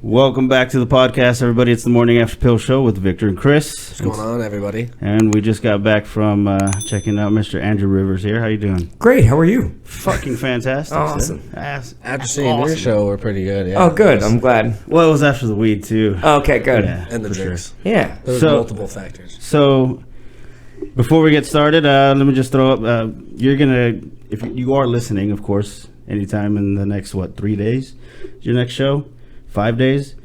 Welcome back to the podcast, everybody. It's the Morning After Pill Show with Victor and Chris. What's going on, everybody? And we just got back from checking out Mr. Andrew Rivers here. How you doing? Great. How are you? Fucking fantastic. Awesome. After seeing your show, we're pretty good. Yeah. Oh, good. I'm glad. Well, it was after the weed, too. Okay, good. Yeah, And the drinks. Sure. Yeah. There's multiple factors. So, before we get started, let me just throw up. You're going to, if you are listening, of course, anytime in the next, 3 days? Your next show? 5 days?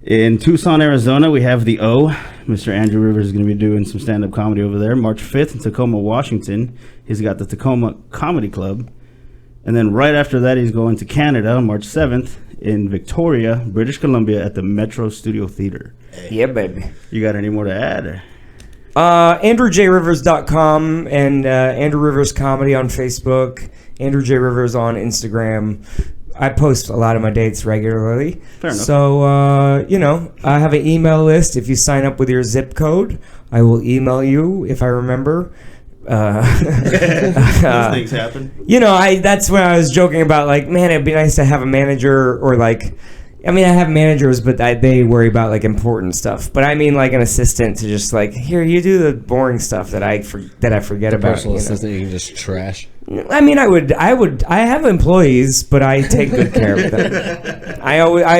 In Tucson, Arizona, we have the O. Mr. Andrew Rivers is going to be doing some stand-up comedy over there. March 5th in Tacoma, Washington. He's got the Tacoma Comedy Club. And then right after that, he's going to Canada on March 7th in Victoria, British Columbia at the Metro Studio Theater. Yeah, baby. You got any more to add? Or? AndrewJRivers.com and Andrew Rivers Comedy on Facebook. Andrew J. Rivers on Instagram. I post a lot of my dates regularly. Fair enough. So, I have an email list. If you sign up with your zip code, I will email you if I remember. Those things happen. That's when I was joking about, man, it'd be nice to have a manager or, I have managers, but they worry about, important stuff. But I mean, an assistant to just, here, you do the boring stuff that I forget about. Personal assistant you can just trash. I mean, I have employees, but I take good care of them.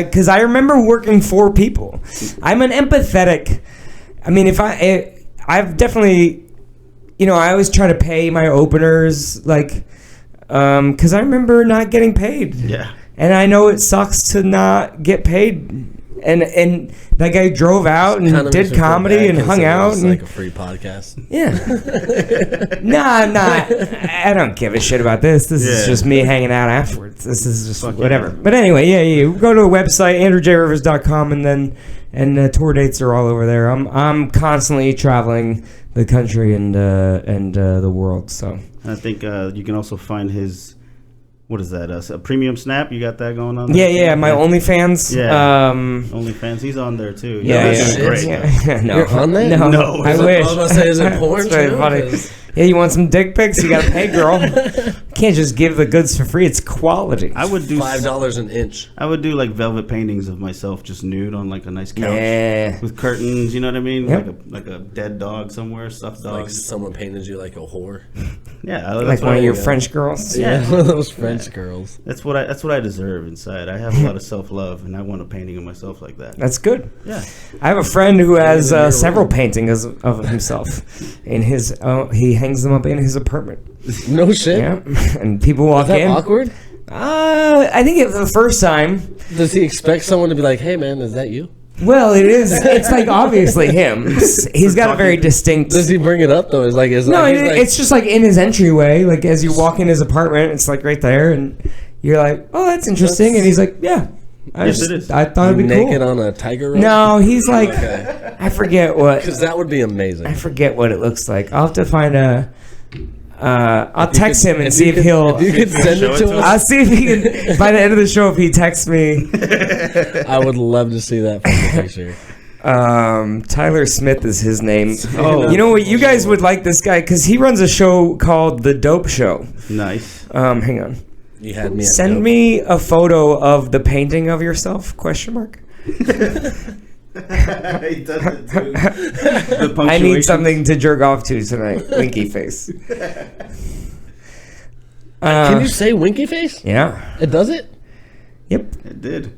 Because I remember working for people. I'm an empathetic. I mean, I've definitely, I always try to pay my openers, because I remember not getting paid. Yeah. And I know it sucks to not get paid. And that guy drove out and did comedy and hung out. It's like a free podcast. Yeah. Nah. I don't give a shit about this. This is just me hanging out afterwards. This is just whatever. But anyway, you go to a website, AndrewJRivers.com, and tour dates are all over there. I'm constantly traveling the country and the world. So I think you can also find his. What is that? A premium snap? You got that going on? Yeah. My OnlyFans. Yeah. OnlyFans. He's on there too. Yeah. Great. No. You're on there? No. I wish. I was about to say, is it porn? That's very funny. Yeah, you want some dick pics? You gotta pay, girl. Can't just give the goods for free. It's quality. I would do $5 an inch. I would do velvet paintings of myself just nude on a nice couch with curtains. You know what I mean? Yep. Like a dead dog somewhere, stuffed dog. Like someone painted you like a whore. Yeah, like one of your French girls. Yeah, one of those French girls. That's what I deserve inside. I have a lot of self-love, and I want a painting of myself like that. That's good. Yeah. I have a friend who has several paintings of himself in his. He hangs them up in his apartment. No shit. Yeah, and people walk in. Is that awkward? I think for the first time. Does he expect someone to be like, "Hey, man, is that you?" Well, it is. It's obviously him. He's got a very distinct. Does he bring it up though? It's just in his entryway. As you walk in his apartment, it's right there, and you're like, "Oh, that's interesting." And he's like, "Yeah." I thought it'd be cool. Naked on a tiger rug? No, he's okay. I forget what. Because that would be amazing. I forget what it looks like. I'll have to find a. I'll text him and see if he'll. If you could send it to us. I'll see if he can. By the end of the show, if he texts me. I would love to see that picture. Tyler Smith is his name. Oh, you know what? You guys would like this guy because he runs a show called The Dope Show. Nice. Hang on. You had me. Send me a photo of the painting of yourself? ? He does it too. I need something to jerk off to tonight. Winky face. Can you say winky face? Yeah. It does it? Yep. It did.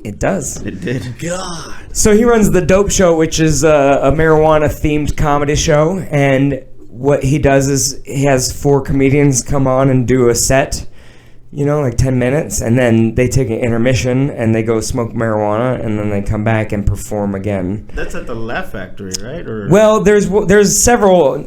It does. It did. God. So he runs The Dope Show, which is a marijuana-themed comedy show. And what he does is he has 4 comedians come on and do a set. 10 minutes, and then they take an intermission and they go smoke marijuana, and then they come back and perform again. That's at the Laugh Factory, right? Or well, there's several,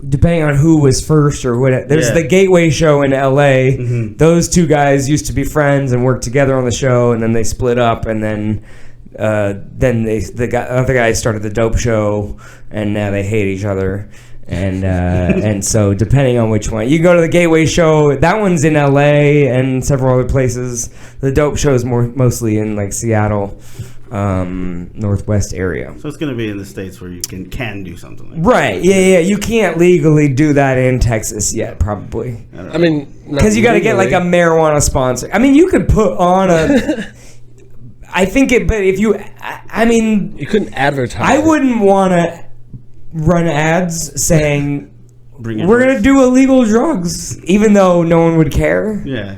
depending on who was first or what. There's the Gateway show in L.A. Mm-hmm. Those 2 guys used to be friends and worked together on the show, and then they split up, and then the other guys started the Dope Show, and now they hate each other. And so depending on which one you go to, the Gateway show, that one's in LA and several other places. The Dope show is mostly in Seattle, Northwest area. So it's going to be in the States where you can do something like right. that. Yeah. You can't legally do that in Texas yet, probably. I mean, because you got to get a marijuana sponsor. I mean, you could put on a I think it, but if you, I mean, You couldn't advertise. I wouldn't want to run ads saying Bring your we're gonna drinks. do illegal drugs, even though no one would care. Yeah.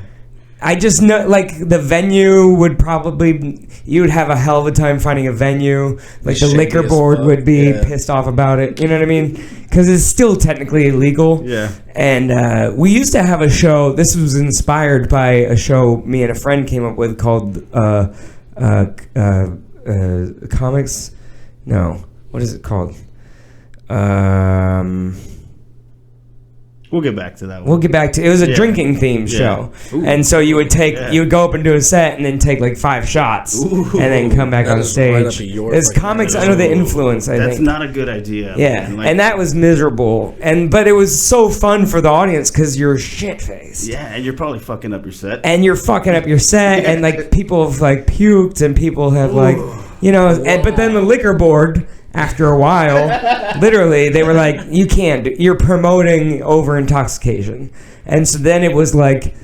I just know, like, the venue would probably, you would have a hell of a time finding a venue. Like, the Shady liquor as board fuck, would be yeah. pissed off about it. You know what I mean? Because it's still technically illegal. Yeah. And we used to have a show. This was inspired by a show me and a friend came up with called Comics. No, what is it called? We'll get back to that one. We'll get back to it. Was a Yeah. drinking themed show, and so you would take, you would go up and do a set, and then take like 5 shots, and then come back That on is right up stage. your It's fucking Comics alley. Under the Influence, I That's think. not a good idea. Yeah, man. Like, and that was miserable, but it was so fun for the audience because you're shit faced. Yeah, and you're probably fucking up your set. And you're fucking up your set, and like people have like puked, and people have like, but then the liquor board, after a while, literally, they were like, you can't, you're promoting over intoxication. And so then it was like,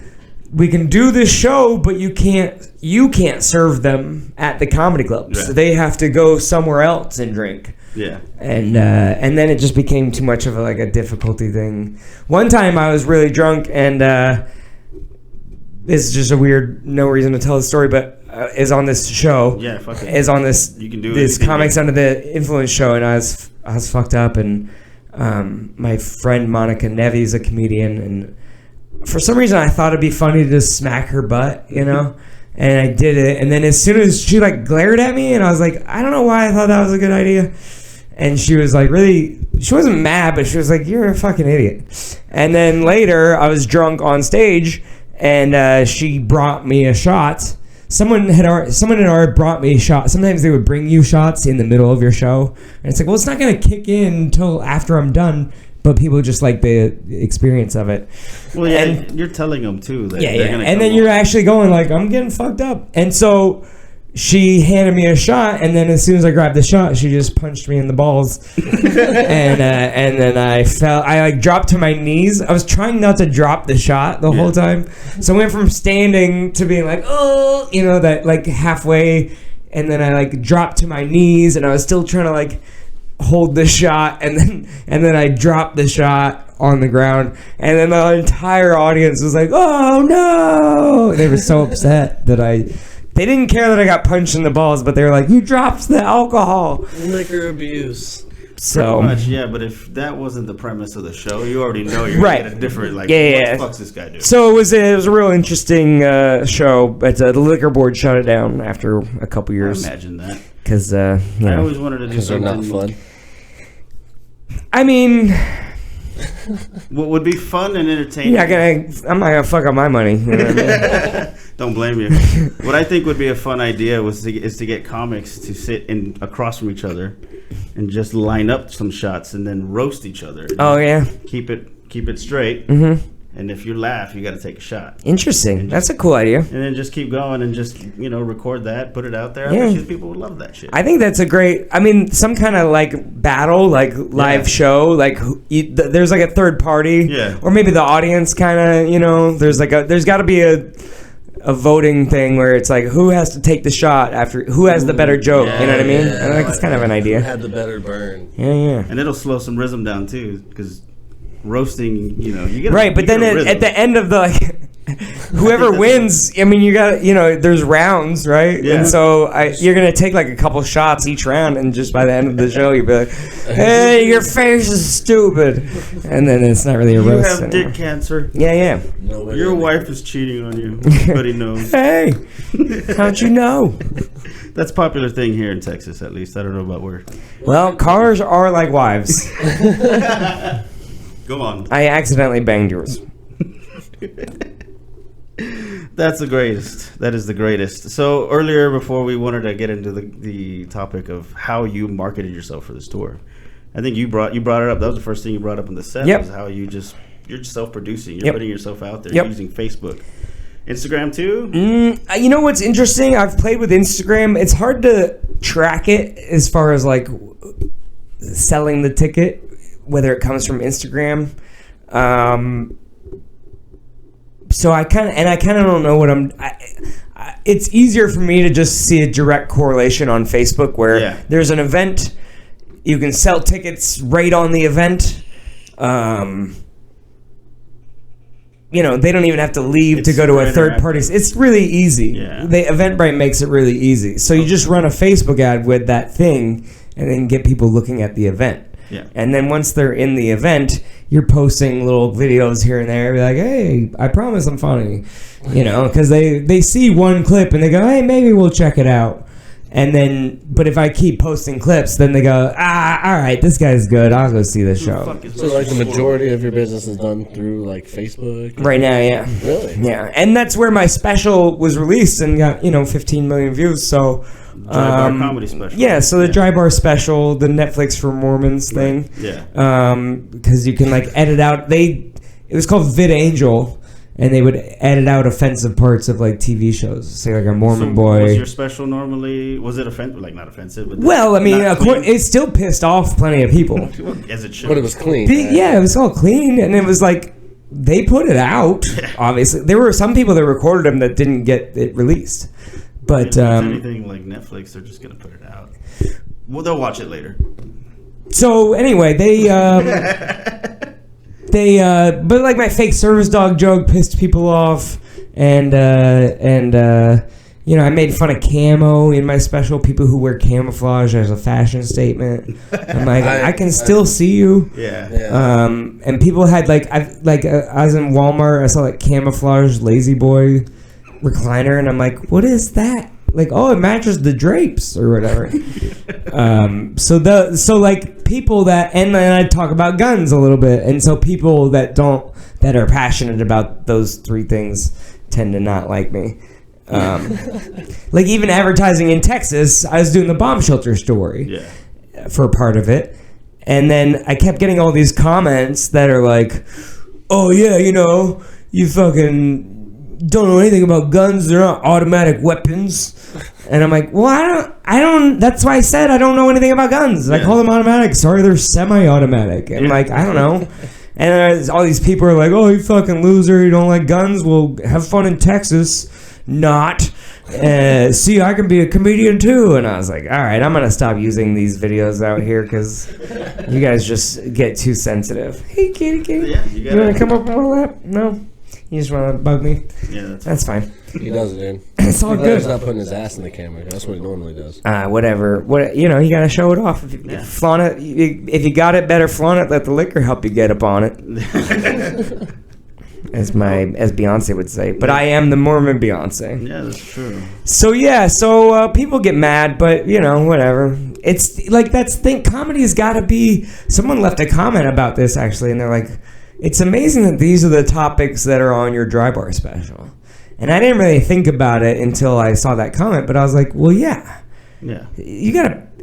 we can do this show, but you can't serve them at the comedy club. Yeah. So they have to go somewhere else and drink. Yeah. And then it just became too much of a difficulty thing. One time I was really drunk, and this is just a weird, no reason to tell the story, but is on this show. Yeah, fuck it. Is on this. You can do this anything. Comics Under the Influence show, and I was fucked up, and my friend Monica Nevi is a comedian, and for some reason I thought it'd be funny to just smack her butt, and I did it, and then as soon as she like glared at me, and I was like, I don't know why I thought that was a good idea. And she was like, really, she wasn't mad, but she was like, you're a fucking idiot. And then later, I was drunk on stage, and she brought me a shot. Someone had already brought me a shot. Sometimes they would bring you shots in the middle of your show. And it's like, well, it's not going to kick in until after I'm done. But people just like the experience of it. Well, yeah, And- you're telling them too. That Yeah, they're yeah. gonna And come then you're on. actually going like, I'm getting fucked up. And so she handed me a shot, and then as soon as I grabbed the shot, she just punched me in the balls. and then I fell. I like dropped to my knees. I was trying not to drop the shot the whole time. So I went from standing to being like, oh, that like halfway. And then I like dropped to my knees, and I was still trying to like hold the shot, and then I dropped the shot on the ground, and then the entire audience was like, "Oh no!" They were so upset that they didn't care that I got punched in the balls, but they were like, "You dropped the alcohol." Liquor abuse. So Pretty much, yeah, but if that wasn't the premise of the show, you already know you're Right. gonna get a different, like, Yeah. what the fuck's this guy doing? So it was a real interesting show, but the liquor board shut it down after a couple I years imagine that. because I always wanted to do Because they're something. not fun. I mean, What would be fun and entertaining. I'm not gonna fuck up my money. You know what I mean? Don't blame you. What I think would be a fun idea is to get comics to sit across from each other and just line up some shots and then roast each other. Oh yeah. Keep it straight. Mm-hmm. And if you laugh, you got to take a shot. Interesting. That's a cool idea. And then just keep going and just record that, put it out there. Yeah. I bet you people would love that shit. I think that's a great. I mean, some kind of like battle, like live Yeah. show. Like there's like a third party, Yeah. or maybe the audience kind of. There's got to be a voting thing where it's like who has to take the shot after who has the better joke. You know what I mean? I think it's kind of an Who idea. had the better burn? Yeah. And it'll slow some rhythm down too, because roasting, you get Right, but then at the end of the whoever wins, I mean, you got there's rounds, right? Yeah. And so you're gonna take like a couple shots each round, and just by the end of the show, you'll be like, "Hey, your face is stupid," and then it's not really a you roast. have anymore. dick cancer. Yeah. Nobody Your wife is cheating on you. Everybody knows. Hey, how'd you know? That's a popular thing here in Texas, at least. I don't know about where. Well, cars are like wives. Go on. I accidentally banged yours. That's the greatest. That is the greatest. So earlier, before we wanted to get into the topic of how you marketed yourself for this tour, I think you brought it up. That was the first thing you brought up in the set. Yep. Was how you're just self-producing. You're Yep. putting yourself out there Yep. using Facebook, Instagram too. You know what's interesting? I've played with Instagram. It's hard to track it as far as like selling the ticket, whether it comes from Instagram. So I kind of don't know what it's easier for me to just see a direct correlation on Facebook where there's an event, you can sell tickets right on the event. You know, they don't even have to leave to go to a third party. It's really easy. Yeah. Eventbrite makes it really easy. So you just run a Facebook ad with that thing and then get people looking at the event. Yeah. And then once they're in the event, you're posting little videos here and there. Be like, hey, I promise I'm funny. You know, because they see one clip and they go, hey, maybe we'll check it out. And then, but if I keep posting clips, then they go, all right, this guy's good. I'll go see the show. So like the majority of your business is done through like Facebook? Right now, yeah. Really? Yeah. And that's where my special was released and got, 15 million views. So, Dry Bar comedy special. Yeah, so the Dry Bar special, the Netflix for Mormons thing. Yeah. Because you can like edit out, it was called VidAngel. And they would edit out offensive parts of like TV shows, say like a Mormon boy. Was your special normally? Was it offensive? Like not offensive, but well, I mean, it still pissed off plenty of people. As it should. But it was clean. Right? Yeah, it was all clean, and it was like they put it out. Obviously, there were some people that recorded them that didn't get it released. But anything like Netflix, they're just gonna put it out. Well, they'll watch it later. So anyway, but like my fake service dog joke pissed people off, and I made fun of camo in my special. People who wear camouflage as a fashion statement. I'm like, I can still see you. Yeah. And people had I was in Walmart. I saw like camouflage lazy boy recliner, and I'm like, what is that? Like, oh, it matches the drapes or whatever. So people that, and then I talk about guns a little bit, and so people that are passionate about those three things tend to not like me. Like even advertising in Texas, I was doing the bomb shelter story for a part of it, and then I kept getting all these comments that are like, oh yeah, you fucking don't know anything about guns. They're not automatic weapons. And I'm like, well, I don't, that's why I said I don't know anything about guns. I call them automatic. Sorry, they're semi-automatic. And like, I don't know. And all these people are like, oh, you fucking loser. You don't like guns? Well, have fun in Texas. Not. See, I can be a comedian too. And I was like, all right, I'm going to stop using these videos out here because you guys just get too sensitive. Hey, kitty. Yeah, you want to come up with all that? No? You just want to bug me? Yeah, that's fine. He does it, dude. It's all good. He's not putting his ass in the camera. That's what he normally does. Whatever. You got to show it off. If you flaunt it, if you got it, better flaunt it. Let the liquor help you get up on it. as Beyonce would say. But I am the Mormon Beyonce. Yeah, that's true. So people get mad, but whatever. It's like comedy has got to be. Someone left a comment about this actually, and they're like, it's amazing that these are the topics that are on your Dry Bar special. And I didn't really think about it until I saw that comment, but I was like, well, yeah.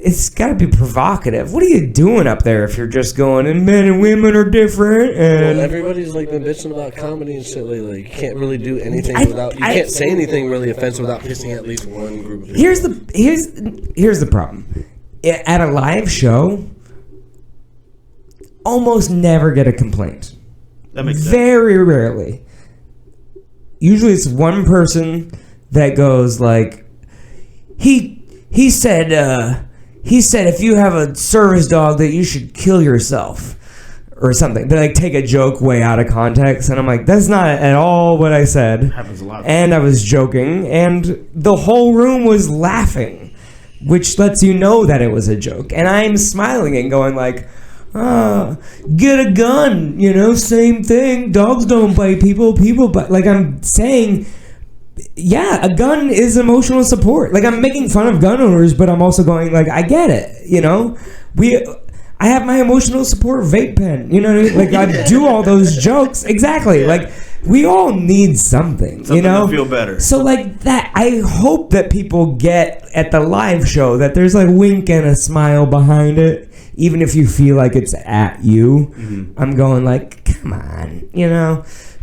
It's gotta be provocative. What are you doing up there if you're just going, and men and women are different? And well, everybody's like been bitching about comedy and shit lately. You can't really do anything without, you can't say anything really offensive without pissing at least one group of people. Here's the problem. At a live show, almost never get a complaint. That makes sense. Very rarely. Usually it's one person that goes like, he said if you have a service dog that you should kill yourself or something. They take a joke way out of context, and I'm like, that's not at all what I said. Happens a lot. And I was joking, and the whole room was laughing, which lets you know that it was a joke. And I'm smiling and going like, get a gun, same thing. Dogs don't bite people bite. Like I'm saying, yeah, a gun is emotional support. Like I'm making fun of gun owners, but I'm also going like, I get it. I have my emotional support vape pen. You know what I mean? Like I do all those jokes. Exactly. Yeah. Like we all need something to feel better. So like that, I hope that people get at the live show that there's like wink and a smile behind it. Even if you feel like it's at you, I'm going like, come on,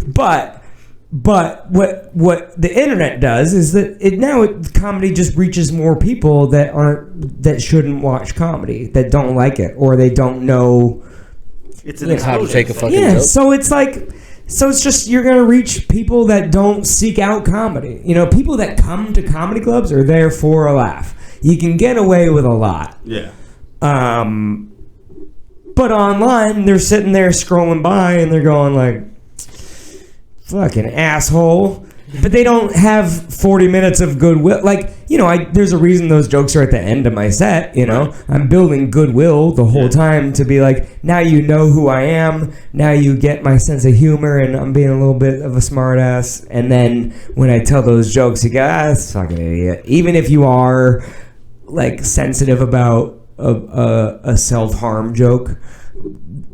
But what the internet does is that comedy just reaches more people that shouldn't watch comedy, that don't like it, or they don't know. It's an how to take a fucking joke. joke. So it's like, So it's just you're gonna reach people that don't seek out comedy. You know, people that come to comedy clubs are there for a laugh. You can get away with a lot. Yeah. But online, they're sitting there scrolling by and they're going like, fucking asshole. But they don't have 40 minutes of goodwill. Like, you know, there's a reason those jokes are at the end of my set, you know. I'm building goodwill the whole time to be like, now you know who I am. Now you get my sense of humor and I'm being a little bit of a smart ass. And then when I tell those jokes, you go, that's fucking idiot. Even if you are, like, sensitive about a self-harm joke,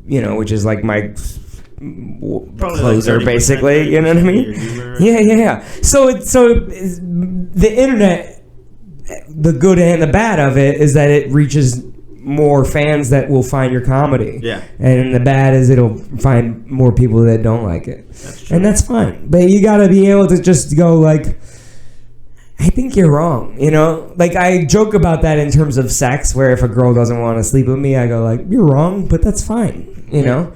you know, which is like my closer, like basically, you know what I mean? Yeah. So the internet, the good and the bad of it is that it reaches more fans that will find your comedy. Yeah. And the bad is it'll find more people that don't like it. That's true. And that's fine. But you got to be able to just go like, I think you're wrong, you know? Like, I joke about that in terms of sex, where if a girl doesn't want to sleep with me, I go like, you're wrong, but that's fine, you know?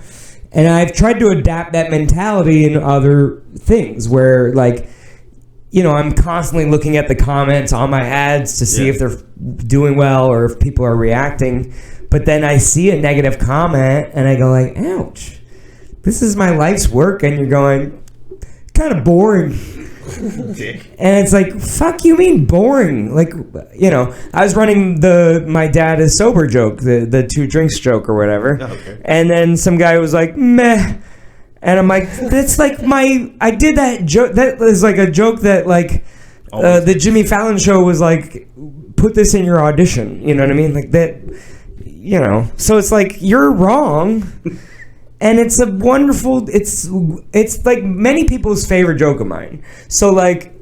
And I've tried to adapt that mentality in other things where, like, you know, I'm constantly looking at the comments on my ads to see if they're doing well or if people are reacting. But then I see a negative comment and I go like, ouch, this is my life's work. And you're going, kind of boring. And it's like, fuck you mean boring? Like, you know, I was running my dad is sober joke, the 2 drinks joke or whatever. Oh, okay. And then some guy was like, meh. And I'm like, that's like I did that joke. That was like a joke that like the Jimmy Fallon show was like, put this in your audition. You know what I mean? Like that, you know. So it's like, you're wrong. And it's a wonderful, it's like many people's favorite joke of mine. So like,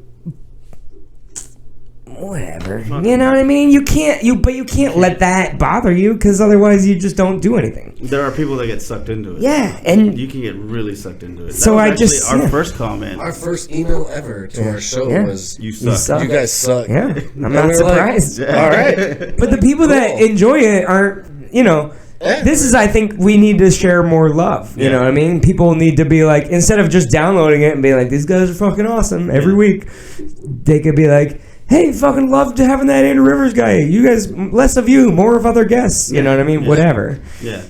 whatever, you know what I mean? You can't let that bother you because otherwise you just don't do anything. There are people that get sucked into it. Yeah, and you can get really sucked into it. So that was our first comment. Our first email ever to our show was, You suck. You guys suck. Yeah, I'm not surprised. Like, all right. But the people that enjoy it aren't, you know. This is, I think, we need to share more love. You know what I mean? People need to be like, instead of just downloading it and being like, these guys are fucking awesome every week, they could be like, hey, fucking loved having that Andrew Rivers guy. You guys, less of you, more of other guests. You know what I mean? Whatever. Yeah.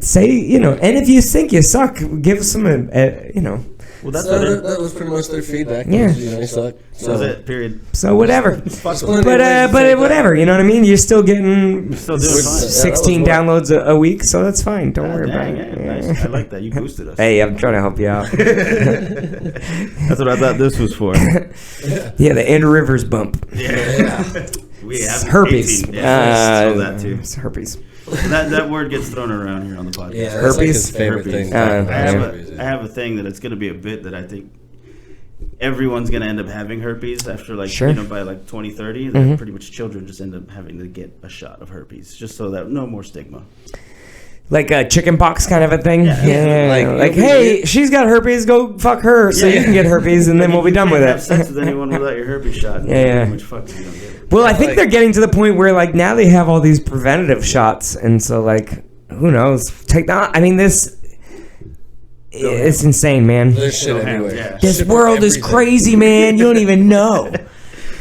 Say, you know, and if you think you suck, give us some, you know. Well, that's that was pretty much their feedback. Yeah. Was, you know, you suck. That was it, period. So whatever. But Whatever, you know what I mean? You're still getting Still doing fine. 16 downloads a week, so that's fine. Don't worry about Dang, it. yeah, nice. I like that. You boosted us. Hey, I'm trying to help you out. That's what I thought this was for. Yeah, the Andrew Rivers bump. Yeah. We have Herpes. 18. Yeah, so that too. It's herpes. That word gets thrown around here on the podcast. Yeah, that's like his Herpes? favorite Herpes. thing. I have a thing that it's going to be a bit that I think everyone's going to end up having herpes after, like, Sure. you know, by like 2030. That pretty much children just end up having to get a shot of herpes, just so that no more stigma. Like a chicken pox kind of a thing. Yeah. Like hey, she's got herpes. Go fuck her, so you can get herpes, and then we'll be done with You can't it. have sex with anyone without your herpes shot. And Yeah. Pretty much fucked if you don't get it. Well, I think Like- they're getting to the point where like now they have all these preventative shots, and so like who knows? I mean, it's insane, man. There's shit Go ham, everywhere. yeah. This Shit for world is everything. crazy, man. You don't even know.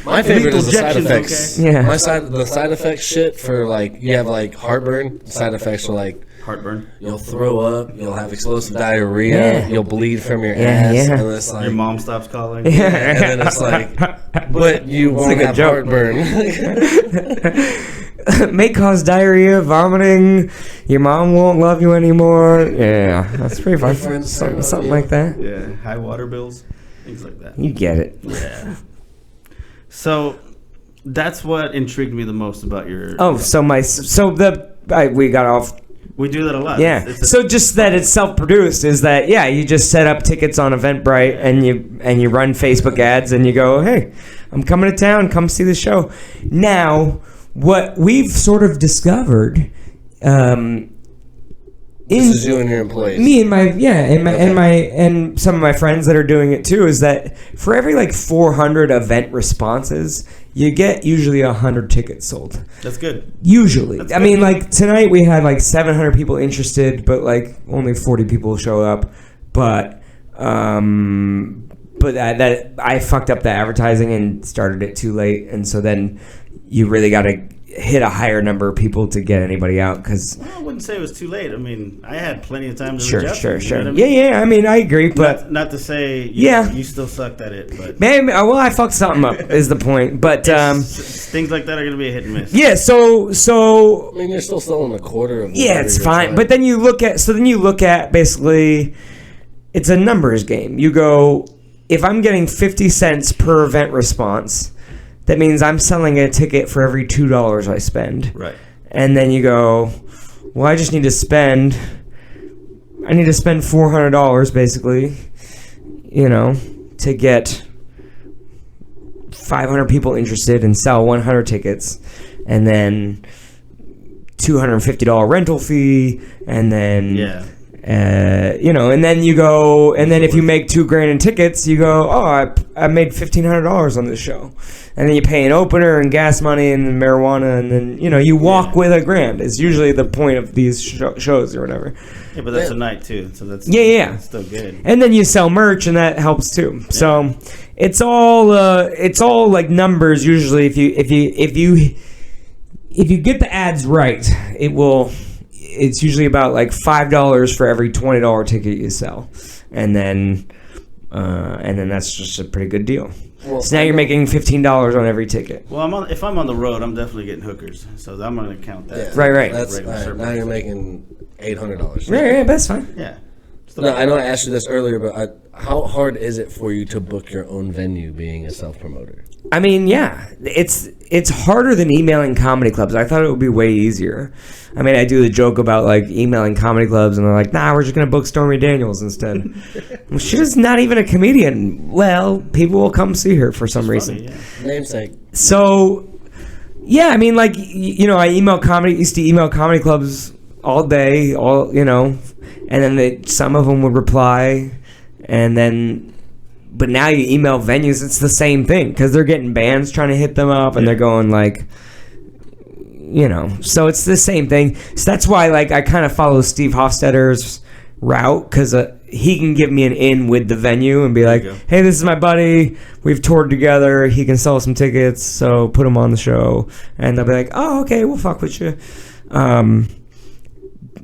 My favorite Lethal is the side injections, effects. okay? Yeah. The side effects shit for like you have like heartburn. Side effects are like Heartburn. you'll throw up, you'll have explosive diarrhea, Yeah. you'll bleed from your Yeah, ass, yeah. and it's like Your mom stops calling. Yeah. and then it's like, but you It's won't like a have joke. heartburn. May cause diarrhea, vomiting. Your mom won't love you anymore. Yeah, that's pretty fun. Friends, Something yeah. like that. Yeah, high water bills, things like that. You get it. Yeah. So that's what intrigued me the most about your. Oh, we got off. We do that a lot. Yeah. So just that it's self-produced is that you just set up tickets on Eventbrite and you run Facebook ads and you go, hey, I'm coming to town, come see the show. Now, what we've sort of discovered, This is you and your employees. me and and some of my friends that are doing it too, is that for every like 400 event responses, you get usually 100 tickets sold. That's good. Usually. That's I good. mean, like tonight we had like 700 people interested, but like only 40 people show up. But But that I fucked up the advertising and started it too late, and so then you really got to hit a higher number of people to get anybody out. Because I wouldn't say it was too late. I mean, I had plenty of time to sure. You know what I mean? Yeah. I mean, I agree, but not to say you still sucked at it, but maybe I fucked something up is the point. But things like that are gonna be a hit and miss. Yeah, so I mean, you're still selling a quarter of. Yeah, it's fine. But then you look at basically, it's a numbers game. You go, if I'm getting 50 cents per event response, that means I'm selling a ticket for every $2 I spend. Right. And then you go, well, I need to spend $400 basically, to get 500 people interested and sell 100 tickets, and then $250 rental fee, and then and then you go, and then if you make $2,000 in tickets, you go, oh, I made $1,500 on this show, and then you pay an opener and gas money and marijuana, and then you walk with $1,000. It's usually the point of these shows or whatever. Yeah, but that's a night too, so that's that's still good. And then you sell merch, and that helps too. Yeah. So it's all like numbers. Usually, if you get the ads right, it's usually about like $5 for every $20 ticket you sell, and then that's just a pretty good deal. Well, so now you're making $15 on every ticket. Well, if I'm on the road, I'm definitely getting hookers, so I'm going to count that. Yeah. Right. That's now you're making $800. Yeah, that's fine. Yeah. No, I know I asked you this earlier, but how hard is it for you to book your own venue being a self-promoter? I mean, yeah, it's harder than emailing comedy clubs. I thought it would be way easier. I mean, I do the joke about like emailing comedy clubs, and they're like, "Nah, we're just gonna book Stormy Daniels instead." Well, she's not even a comedian. Well, people will come see her for some reason. Funny, yeah. Namesake. So, yeah, I mean, like I used to email comedy clubs all day, and then some of them would reply, and then. But now you email venues, it's the same thing because they're getting bands trying to hit them up, and they're going like, so it's the same thing. So that's why like I kind of follow Steve Hofstadter's route, because he can give me an in with the venue and be like, hey, this is my buddy. We've toured together. He can sell some tickets, so put him on the show. And they'll be like, oh, okay, we'll fuck with you.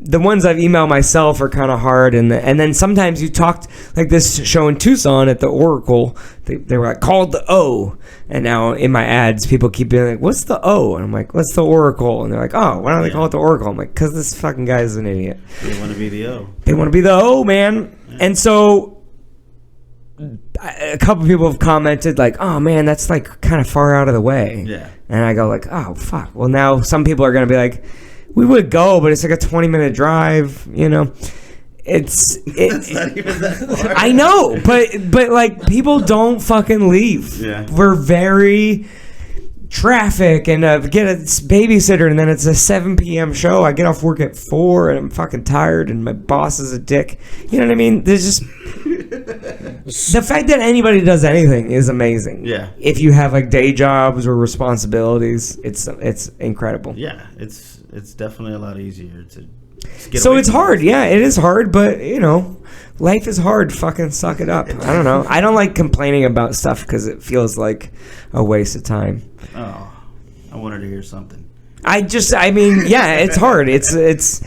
The ones I've emailed myself are kind of hard, and then sometimes you talked like this show in Tucson at the Oracle. They were like called the O, and now in my ads people keep being like, "What's the O?" And I'm like, "What's the Oracle?" And they're like, "Oh, why don't they call it the Oracle?" I'm like, "Cause this fucking guy is an idiot. They want to be the O. They want to be the O, man." Yeah. And so a couple people have commented like, "Oh man, that's like kind of far out of the way." Yeah. And I go like, "Oh fuck." Well, now some people are gonna be like, we would go, but it's like a 20-minute drive, It's not even that far. I know, but like people don't fucking leave. Yeah. We're very traffic and get a babysitter, and then it's a 7 p.m. show. I get off work at 4 and I'm fucking tired, and my boss is a dick. You know what I mean? There's just the fact that anybody does anything is amazing. Yeah. If you have like day jobs or responsibilities, it's incredible. Yeah, it's definitely a lot easier to get so away it's from hard. it. Yeah, it is hard, but life is hard. Fucking suck it up. I don't know. I don't like complaining about stuff because it feels like a waste of time. Oh, I wanted to hear something. Yeah, it's hard. It's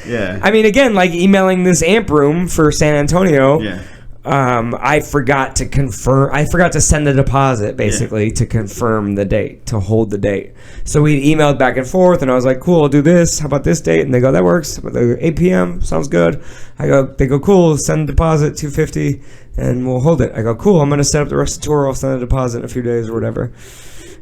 Yeah. I mean, again, like emailing this amp room for San Antonio. Yeah. I forgot to send the deposit basically to confirm the date, to hold the date. So we emailed back and forth, and I was like, cool, I'll do this. How about this date? And they go, that works. They go, 8 p.m. Sounds good. They go, cool, send the deposit, $250, and we'll hold it. I go, cool, I'm going to set up the rest of the tour. I'll send the deposit in a few days or whatever.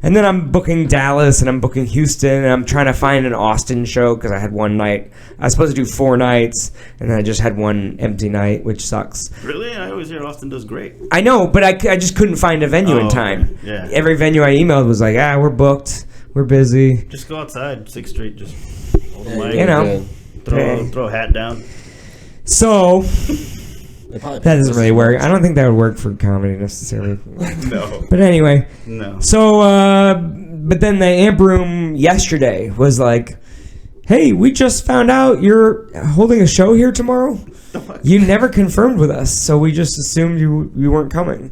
And then I'm booking Dallas, and I'm booking Houston, and I'm trying to find an Austin show because I had one night. I was supposed to do 4 nights, and then I just had one empty night, which sucks. Really? I always hear Austin does great. I know, but I just couldn't find a venue in time. Okay. Yeah. Every venue I emailed was like, we're booked. We're busy. Just go outside, 6th Street, just hold the mic. Throw a hat down. So that doesn't really work. I don't think that would work for comedy necessarily. No. But anyway. No. So, but then the amp room yesterday was like, hey, we just found out you're holding a show here tomorrow. You never confirmed with us, so we just assumed you weren't coming.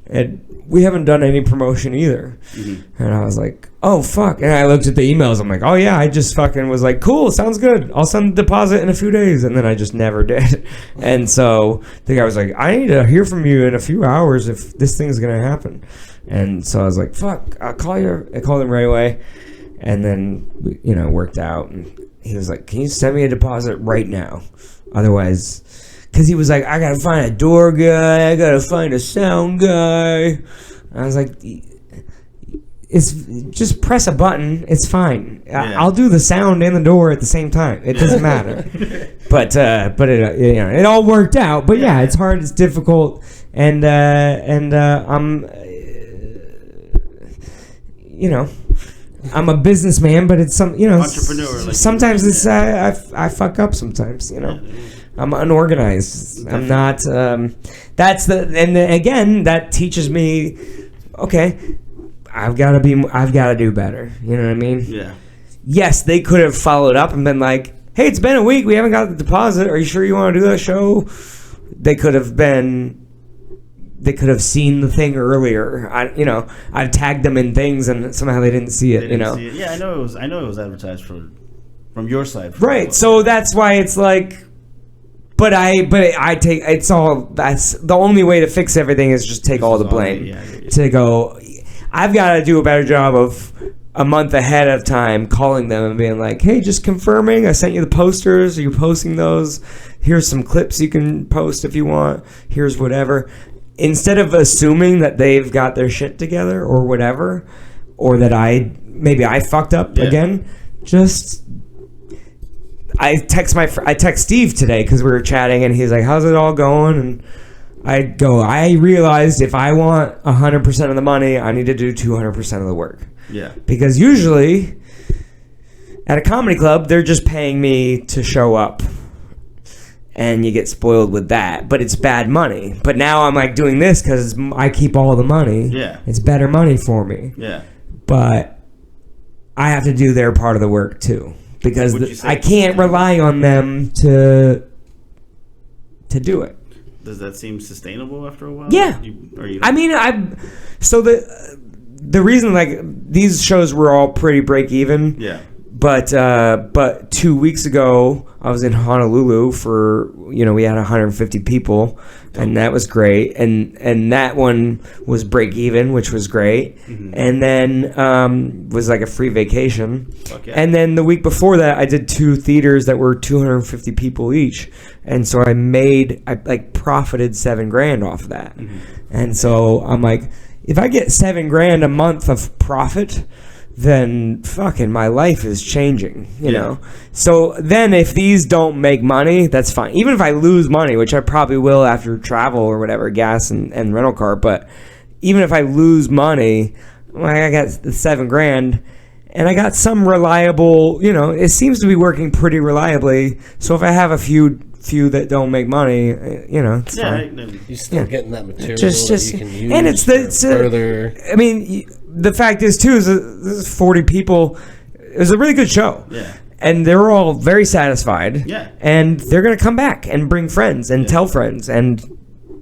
And we haven't done any promotion either. Mm-hmm. And I was like, oh, fuck. And I looked at the emails. I'm like, oh, yeah, I just fucking was like, cool, sounds good. I'll send the deposit in a few days. And then I just never did. And so the guy was like, I need to hear from you in a few hours if this thing's going to happen. And so I was like, fuck, I'll call you. I called him right away. And then, you know, it worked out. And he was like, can you send me a deposit right now? Otherwise... Because he was like, I got to find a door guy. I got to find a sound guy. I was like, it's just press a button. It's fine. Yeah. I'll do the sound and the door at the same time. It doesn't matter. But it, you know, it all worked out. But yeah, it's hard. It's difficult. And I'm, you know, I'm a businessman, but it's some, you know, entrepreneur. Like sometimes it's, I fuck up sometimes, you know. I'm unorganized. I'm not. That's the, and then again, that teaches me. Okay, I've got to do better. You know what I mean? Yeah. Yes, they could have followed up and been like, "Hey, it's been a week. We haven't got the deposit. Are you sure you want to do that show?" They could have been. They could have seen the thing earlier. I've tagged them in things, and somehow they didn't see it. See it. Yeah, I know it was advertised from your side. Right. So that's why it's like. But I take it's all. That's the only way to fix everything is just take all the blame. To go, I've got to do a better job of a month ahead of time calling them and being like, hey, just confirming. I sent you the posters. Are you posting those? Here's some clips you can post if you want. Here's whatever. Instead of assuming that they've got their shit together or whatever, or that I fucked up again, just. I text Steve today because we were chatting and he's like, how's it all going? And I go, I realized if I want 100% of the money, I need to do 200% of the work. Yeah. Because usually at a comedy club, they're just paying me to show up and you get spoiled with that, but it's bad money. But now I'm like doing this because I keep all the money. Yeah. It's better money for me. Yeah. But I have to do their part of the work too. Because I can't rely on them to do it. Does that seem sustainable after a while? Yeah. So the reason like these shows were all pretty break even. Yeah. But 2 weeks ago I was in Honolulu for we had 150 people. And that was great, and that one was break even, which was great, and then was like a free vacation. Okay. And then the week before that, I did 2 theaters that were 250 people each, and so I profited $7,000 off of that, and so I'm like, if I get $7,000 a month of profit, then fucking my life is changing, you know? So then if these don't make money, that's fine. Even if I lose money, which I probably will after travel or whatever, gas and rental car, but even if I lose money, I got $7,000 and I got some reliable, it seems to be working pretty reliably. So if I have a few that don't make money, it's fine. You're still getting that material just that you can use and it's further. I mean, the fact is too is this is 40 people. It was a really good show. Yeah. And they're all very satisfied. Yeah. And they're gonna come back and bring friends and tell friends, and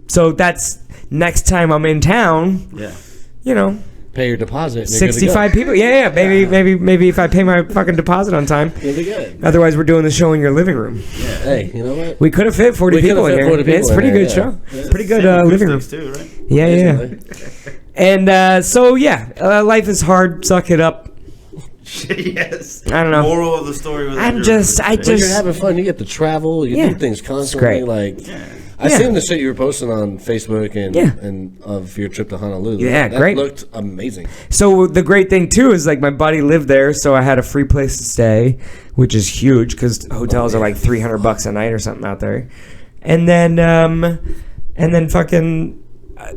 so that's next time I'm in town. Yeah. Pay your deposit. 65 people. Yeah. Maybe if I pay my fucking deposit on time. You'll be good. Otherwise, we're doing the show in your living room. Yeah. Hey, you know what? We could have fit 40 people in here. It's a pretty good show. Yeah. Pretty good living room. Too, right? Yeah. And so life is hard. Suck it up. Yes. I don't know. Moral of the story was I just But you're having fun. You get to travel. You do things constantly. It's great. I seen the shit you were posting on Facebook and of your trip to Honolulu. Yeah, that great. Looked amazing. So the great thing too is like my buddy lived there, so I had a free place to stay, which is huge because hotels are like $300 a night or something out there. And then fucking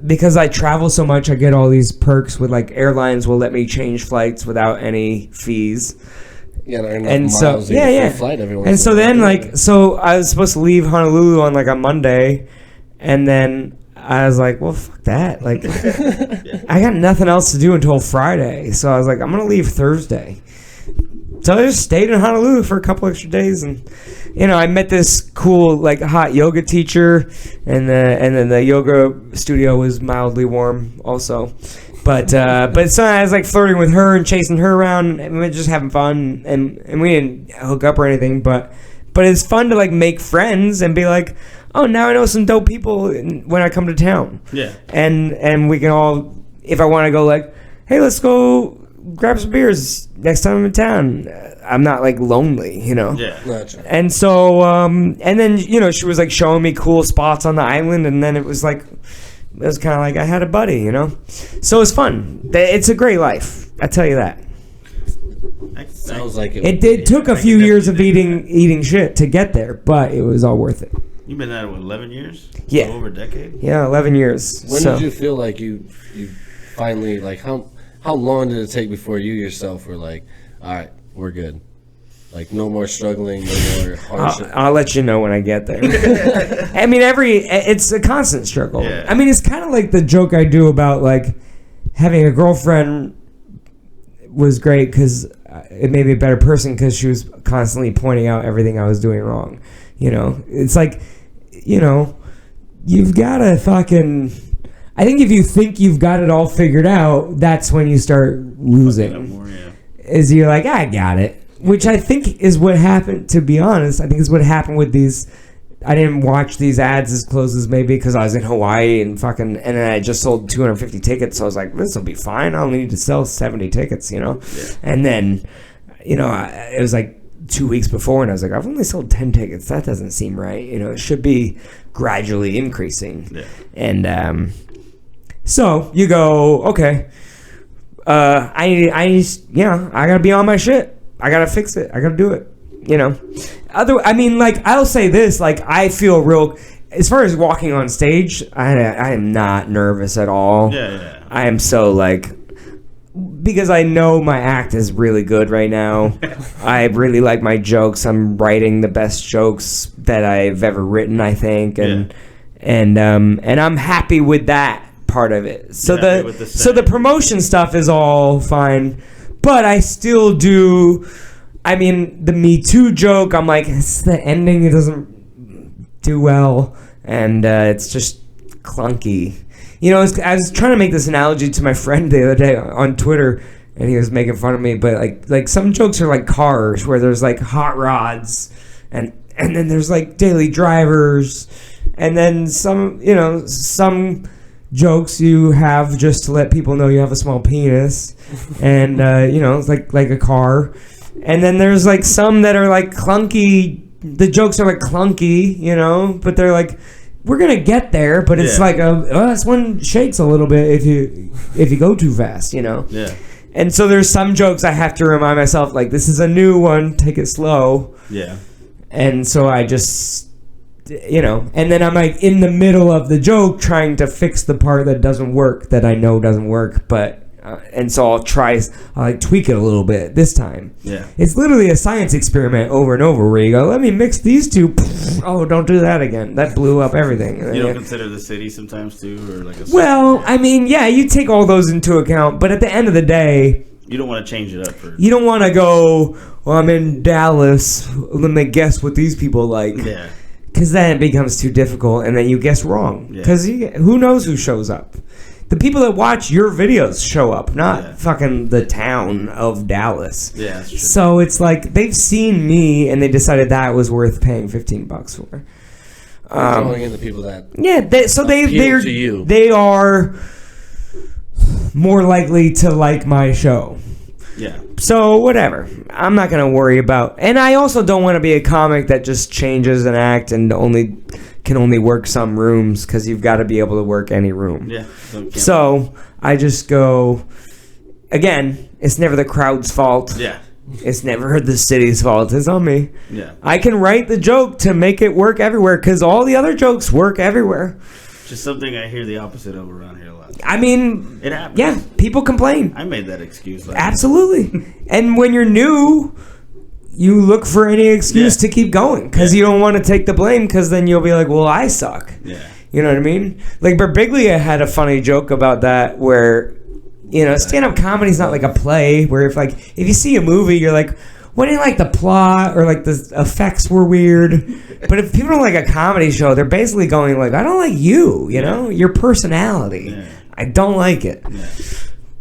because I travel so much, I get all these perks with like airlines will let me change flights without any fees. Yeah, and so flight every and so then so I was supposed to leave Honolulu on like a Monday, and then I was like, well, fuck that, like I got nothing else to do until Friday, so I was like, I'm gonna leave Thursday. So I just stayed in Honolulu for a couple extra days, and I met this cool like hot yoga teacher, and then the yoga studio was mildly warm also. But so I was like flirting with her and chasing her around, and we were just having fun, and we didn't hook up or anything, but it's fun to like make friends and be like, oh, now I know some dope people when I come to town. Yeah. And we can all, if I want to go like, hey, let's go grab some beers next time I'm in town. I'm not like lonely, Yeah. Gotcha. And so, and then, she was like showing me cool spots on the island, and then it was kind of like I had a buddy, So it was fun. It's a great life. I tell you that. Sounds like It took a few years of eating shit to get there, but it was all worth it. You've been at it, what, 11 years? Yeah. Over a decade? Yeah, 11 years. When did you feel like you finally, like, how long did it take before you yourself were like, all right, we're good? Like, no more struggling, no more hardship. I'll let you know when I get there. I mean, it's a constant struggle. Yeah. I mean, it's kind of like the joke I do about, like, having a girlfriend was great because it made me a better person because she was constantly pointing out everything I was doing wrong. It's like, you've got to fucking... I think if you think you've got it all figured out, that's when you start losing. More, yeah. Is you're like, I got it. Which I think is what happened, to be honest. I think is what happened with these. I didn't watch these ads as close as maybe because I was in Hawaii and then I just sold 250 tickets. So I was like, this will be fine. I only need to sell 70 tickets, Yeah. And then, it was like 2 weeks before, and I was like, I've only sold 10 tickets. That doesn't seem right. It should be gradually increasing. Yeah. And so you go, okay. I gotta be on my shit. I gotta fix it. I gotta do it. I'll say this. Like, I feel real. As far as walking on stage, I am not nervous at all. Yeah. I am so because I know my act is really good right now. I really like my jokes. I'm writing the best jokes that I've ever written, I think, and I'm happy with that part of it. So the promotion stuff is all fine, but I still do. I mean, the Me Too joke, I'm like, it's the ending. It doesn't do well, and it's just clunky. I was trying to make this analogy to my friend the other day on Twitter, and he was making fun of me. But like some jokes are like cars, where there's like hot rods, and then there's like daily drivers, and then some jokes you have just to let people know you have a small penis, and it's like a car. And then there's like some that are like clunky. The jokes are like clunky, but they're like, we're gonna get there, but it's like this one shakes a little bit if you go too fast, Yeah. And so there's some jokes I have to remind myself, like, this is a new one, take it slow. Yeah. And so I just, and then I'm like in the middle of the joke trying to fix the part that doesn't work, that I know doesn't work, but. And so I'll tweak it a little bit this time. Yeah. It's literally a science experiment over and over where you go, let me mix these two. Oh, don't do that again. That blew up everything. You don't consider the city sometimes too, or like a. Well, I mean, yeah, you take all those into account, but at the end of the day, you don't want to change it up for. You don't want to go, well, I'm in Dallas. Let me guess what these people like. Yeah. Because then it becomes too difficult, and then you guess wrong. Because who knows who shows up? The people that watch your videos show up, not fucking the town of Dallas. Yeah, that's true. So it's like they've seen me and they decided that was worth paying $15 for. Going in the people that they're to you. They are more likely to like my show. Yeah. So whatever. I'm not gonna worry about. And I also don't want to be a comic that just changes an act and can only work some rooms, because you've got to be able to work any room. Yeah. So I just go, again, it's never the crowd's fault. Yeah. It's never the city's fault. It's on me. Yeah. I can write the joke to make it work everywhere, because all the other jokes work everywhere. Just something I hear the opposite of around here a lot. I mean, it happens. Yeah, people complain. I made that excuse. Absolutely. And when you're new, you look for any excuse to keep going, because you don't want to take the blame, because then you'll be like, well, I suck. Yeah. You know what I mean? Like, Birbiglia had a funny joke about that, where, stand-up comedy's not like a play, where if you see a movie, you're like, well, I didn't like the plot or like the effects were weird. But if people don't like a comedy show, they're basically going like, I don't like you, you know, your personality. Yeah. I don't like it. Yeah.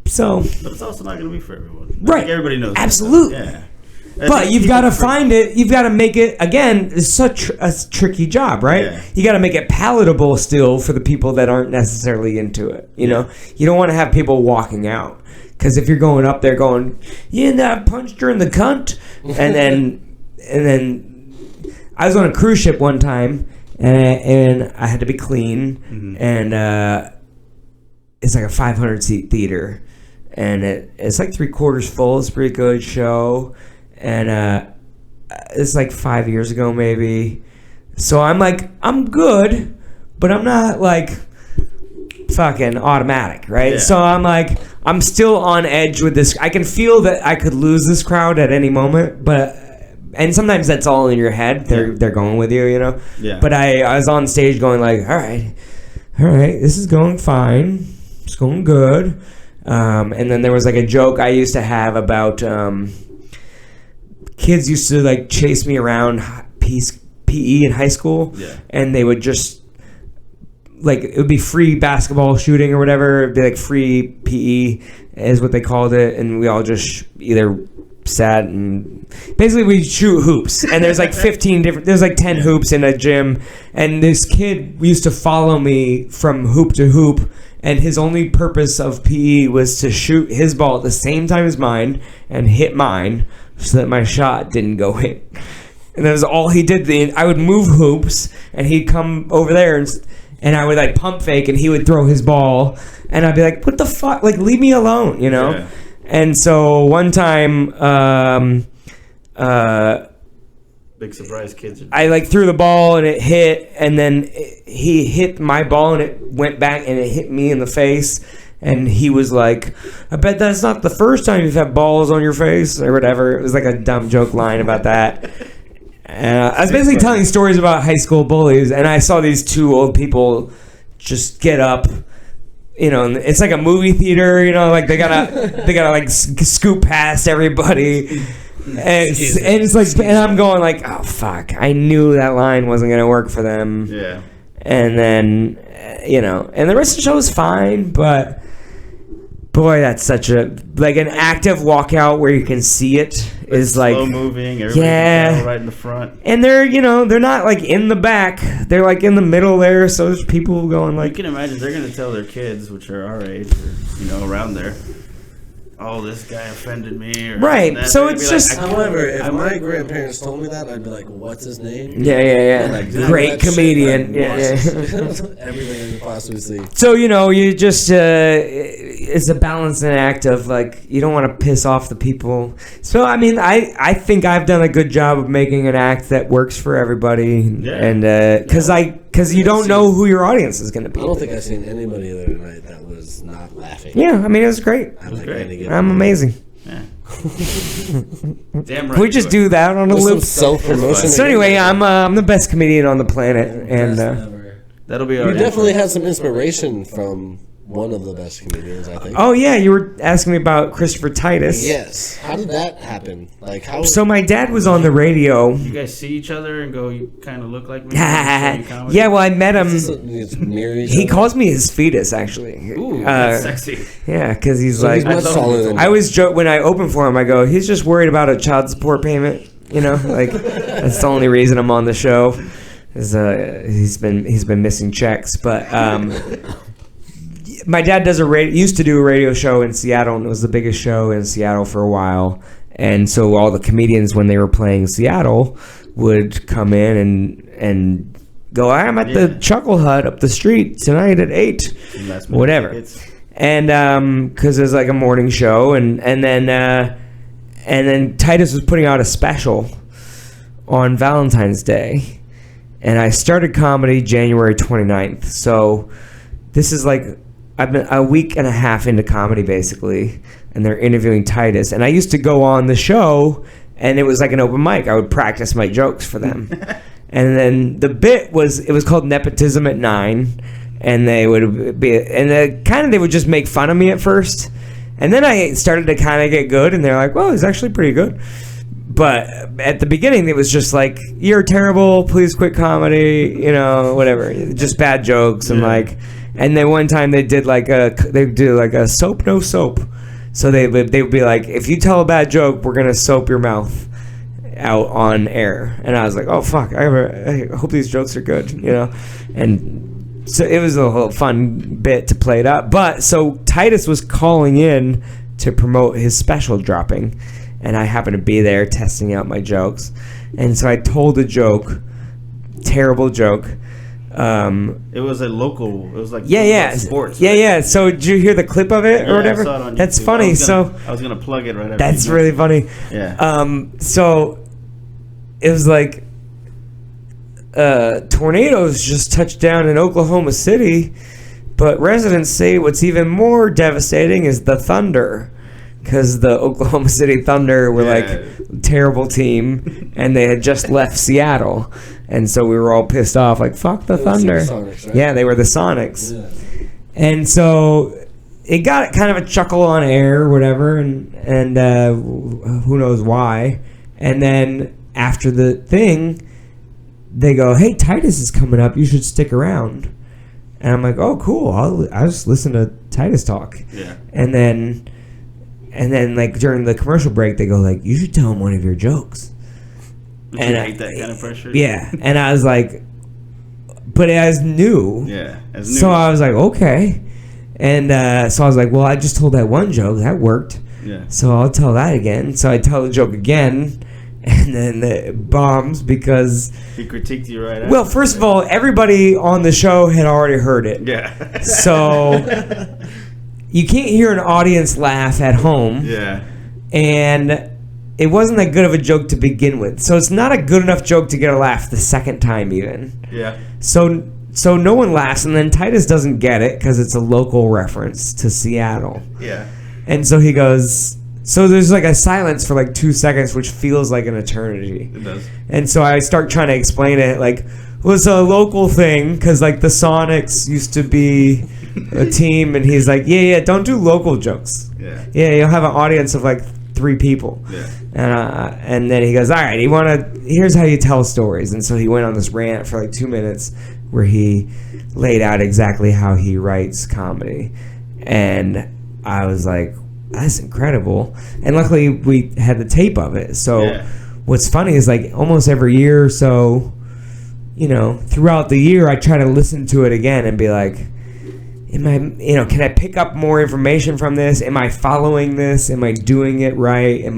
So, But it's also not going to be for everyone. I right. think everybody knows that. Absolutely. Yeah. But you've got to find it. You've got to make it, again, it's such a tricky job, right? Yeah. You got to make it palatable still for the people that aren't necessarily into it. You know, you don't want to have people walking out. Because if you're going up there going, I punched her in the cunt. And then I was on a cruise ship one time and I had to be clean. Mm-hmm. And it's like a 500-seat theater. And it's like 3/4 full. It's a pretty good show. And it's like 5 years ago maybe. So I'm like, I'm good, but I'm not like fucking automatic, right? Yeah. So I'm like, I'm still on edge with this. I can feel that I could lose this crowd at any moment, and sometimes that's all in your head. They're going with you, you know? Yeah. But I was on stage going like, all right, this is going fine. It's going good. And then there was like a joke I used to have about kids used to like chase me around PE in high school, and they would just like, it would be free basketball shooting or whatever. It'd be like free PE is what they called it, and we all just either sat and basically we shoot hoops, and there's like 10 hoops in a gym, and this kid used to follow me from hoop to hoop, and his only purpose of PE was to shoot his ball at the same time as mine and hit mine so that my shot didn't go in. And that was all he did. I would move hoops and he'd come over there and I would like pump fake and he would throw his ball and I'd be like, what the fuck? Like, leave me alone, you know? Yeah. And so one time, Big surprise kids. I like threw the ball and it hit, and then he hit my ball and it went back and it hit me in the face. And he was like, I bet that's not the first time you've had balls on your face or whatever. It was like a dumb joke line about that. I was basically telling stories about high school bullies, and I saw these two old people just get up. You know, and it's like a movie theater. You know, like they gotta like scoop past everybody. And it's like, and I'm going like, oh fuck! I knew that line wasn't gonna work for them. Yeah. And then, and the rest of the show is fine, but boy, that's such an active walkout where you can see it is like slow moving. Everybody right in the front. And they're not like in the back; they're like in the middle there. So there's people going like, You can imagine they're gonna tell their kids, which are our age, or around there. Oh, this guy offended me. Or right. that. So They'd it's be just. like, However, if my grandparents told me that, I'd be like, what's his name? Yeah. Like, Great that shit, comedian. like, Yeah. everything you could possibly see. So, you just, it's a balancing act of, like, you don't want to piss off the people. So, I mean, I think I've done a good job of making an act that works for everybody. Yeah. And, because you don't know who your audience is going to be. I don't think I've seen anybody the other night that was not laughing. Yeah, I mean, it was great. I'm like, great. I get I'm amazing. Yeah. Damn right. Can we just do that on a Some loop? self-promotion. So anyway, I'm the best comedian on the planet, and That'll be our. You definitely had some inspiration from one of the best comedians, I think. oh yeah, you were asking me about Christopher Titus. Yes. How did that happen? Like, how? So my dad was on the radio. You guys see each other and go, you kind of look like me. Comedy? Yeah, well, I met him. It's mirror each He other? calls me his fetus, actually. Ooh, that's sexy. Yeah, because he's So like. he's much taller than I always joke when I open for him. I go, he's just worried about a child support payment. Like that's the only reason I'm on the show. Is he's been missing checks, but my dad used to do a radio show in Seattle, and it was the biggest show in Seattle for a while. And so all the comedians, when they were playing Seattle, would come in and go, I'm at the Chuckle Hut up the street tonight at 8, whatever. And because it was like a morning show, and then Titus was putting out a special on Valentine's Day, and I started comedy January 29th. So this is like, I've been a week and a half into comedy basically, and they're interviewing Titus. And I used to go on the show, and it was like an open mic. I would practice my jokes for them. And then the bit was called Nepotism at 9, and they would be, and they would just make fun of me at first. And then I started to kind of get good, and they're like, well, he's actually pretty good. But at the beginning, it was just like, "You're terrible. Please quit comedy." You know, whatever. Just bad jokes and like. And then one time they did like a soap no soap. So they would be like, "If you tell a bad joke, we're gonna soap your mouth out on air." And I was like, "Oh fuck! I hope these jokes are good." You know, and so it was a whole fun bit to play it up. But so Titus was calling in to promote his special dropping. And I happened to be there testing out my jokes. And so I told a joke, terrible joke. It was a local. It was like sports. Yeah, right? yeah. So did you hear the clip of it or Yeah, whatever? I saw it on That's YouTube. funny. I was gonna plug it right after. That's you really funny. Yeah. So it was like tornadoes just touched down in Oklahoma City, but residents say what's even more devastating is the thunder. Because the Oklahoma City Thunder were like a terrible team, and they had just left Seattle, and so we were all pissed off, like "fuck the Thunder." The Sonics, right? Yeah, they were the Sonics, Yeah. and so it got kind of a chuckle on air, or whatever, and who knows why. And then after the thing, they go, "Hey, Titus is coming up. You should stick around." And I'm like, "Oh, cool. I'll just listen to Titus talk." Yeah. And then, like, during the commercial break, they go, like, "You should tell him one of your jokes." Did And you I- hate that kind of pressure? Yeah. And I was like, but as new. Yeah. As So new. I was like, okay. And so I was like, well, I just told that one joke. That worked. Yeah. So I'll tell that again. So I tell the joke again. And then it bombs because, He critiqued you right after. well, first of all, everybody on the show had already heard it. Yeah. So you can't hear an audience laugh at home. Yeah. And it wasn't that good of a joke to begin with. So it's not a good enough joke to get a laugh the second time even. Yeah. So no one laughs, and then Titus doesn't get it because it's a local reference to Seattle. Yeah. And so he goes, so there's like a silence for like 2 seconds, which feels like an eternity. It does. And so I start trying to explain it, like, well, it's a local thing because like the Sonics used to be a team, and he's like, yeah, don't do local jokes. Yeah. Yeah, you'll have an audience of like 3 people. Yeah. And then he goes, all right, here's how you tell stories. And so he went on this rant for like 2 minutes where he laid out exactly how he writes comedy. And I was like, that's incredible. And luckily we had the tape of it. So Yeah. what's funny is like almost every year or so, you know, throughout the year, I try to listen to it again and be like, can I pick up more information from this? Am I following this? Am I doing it right? And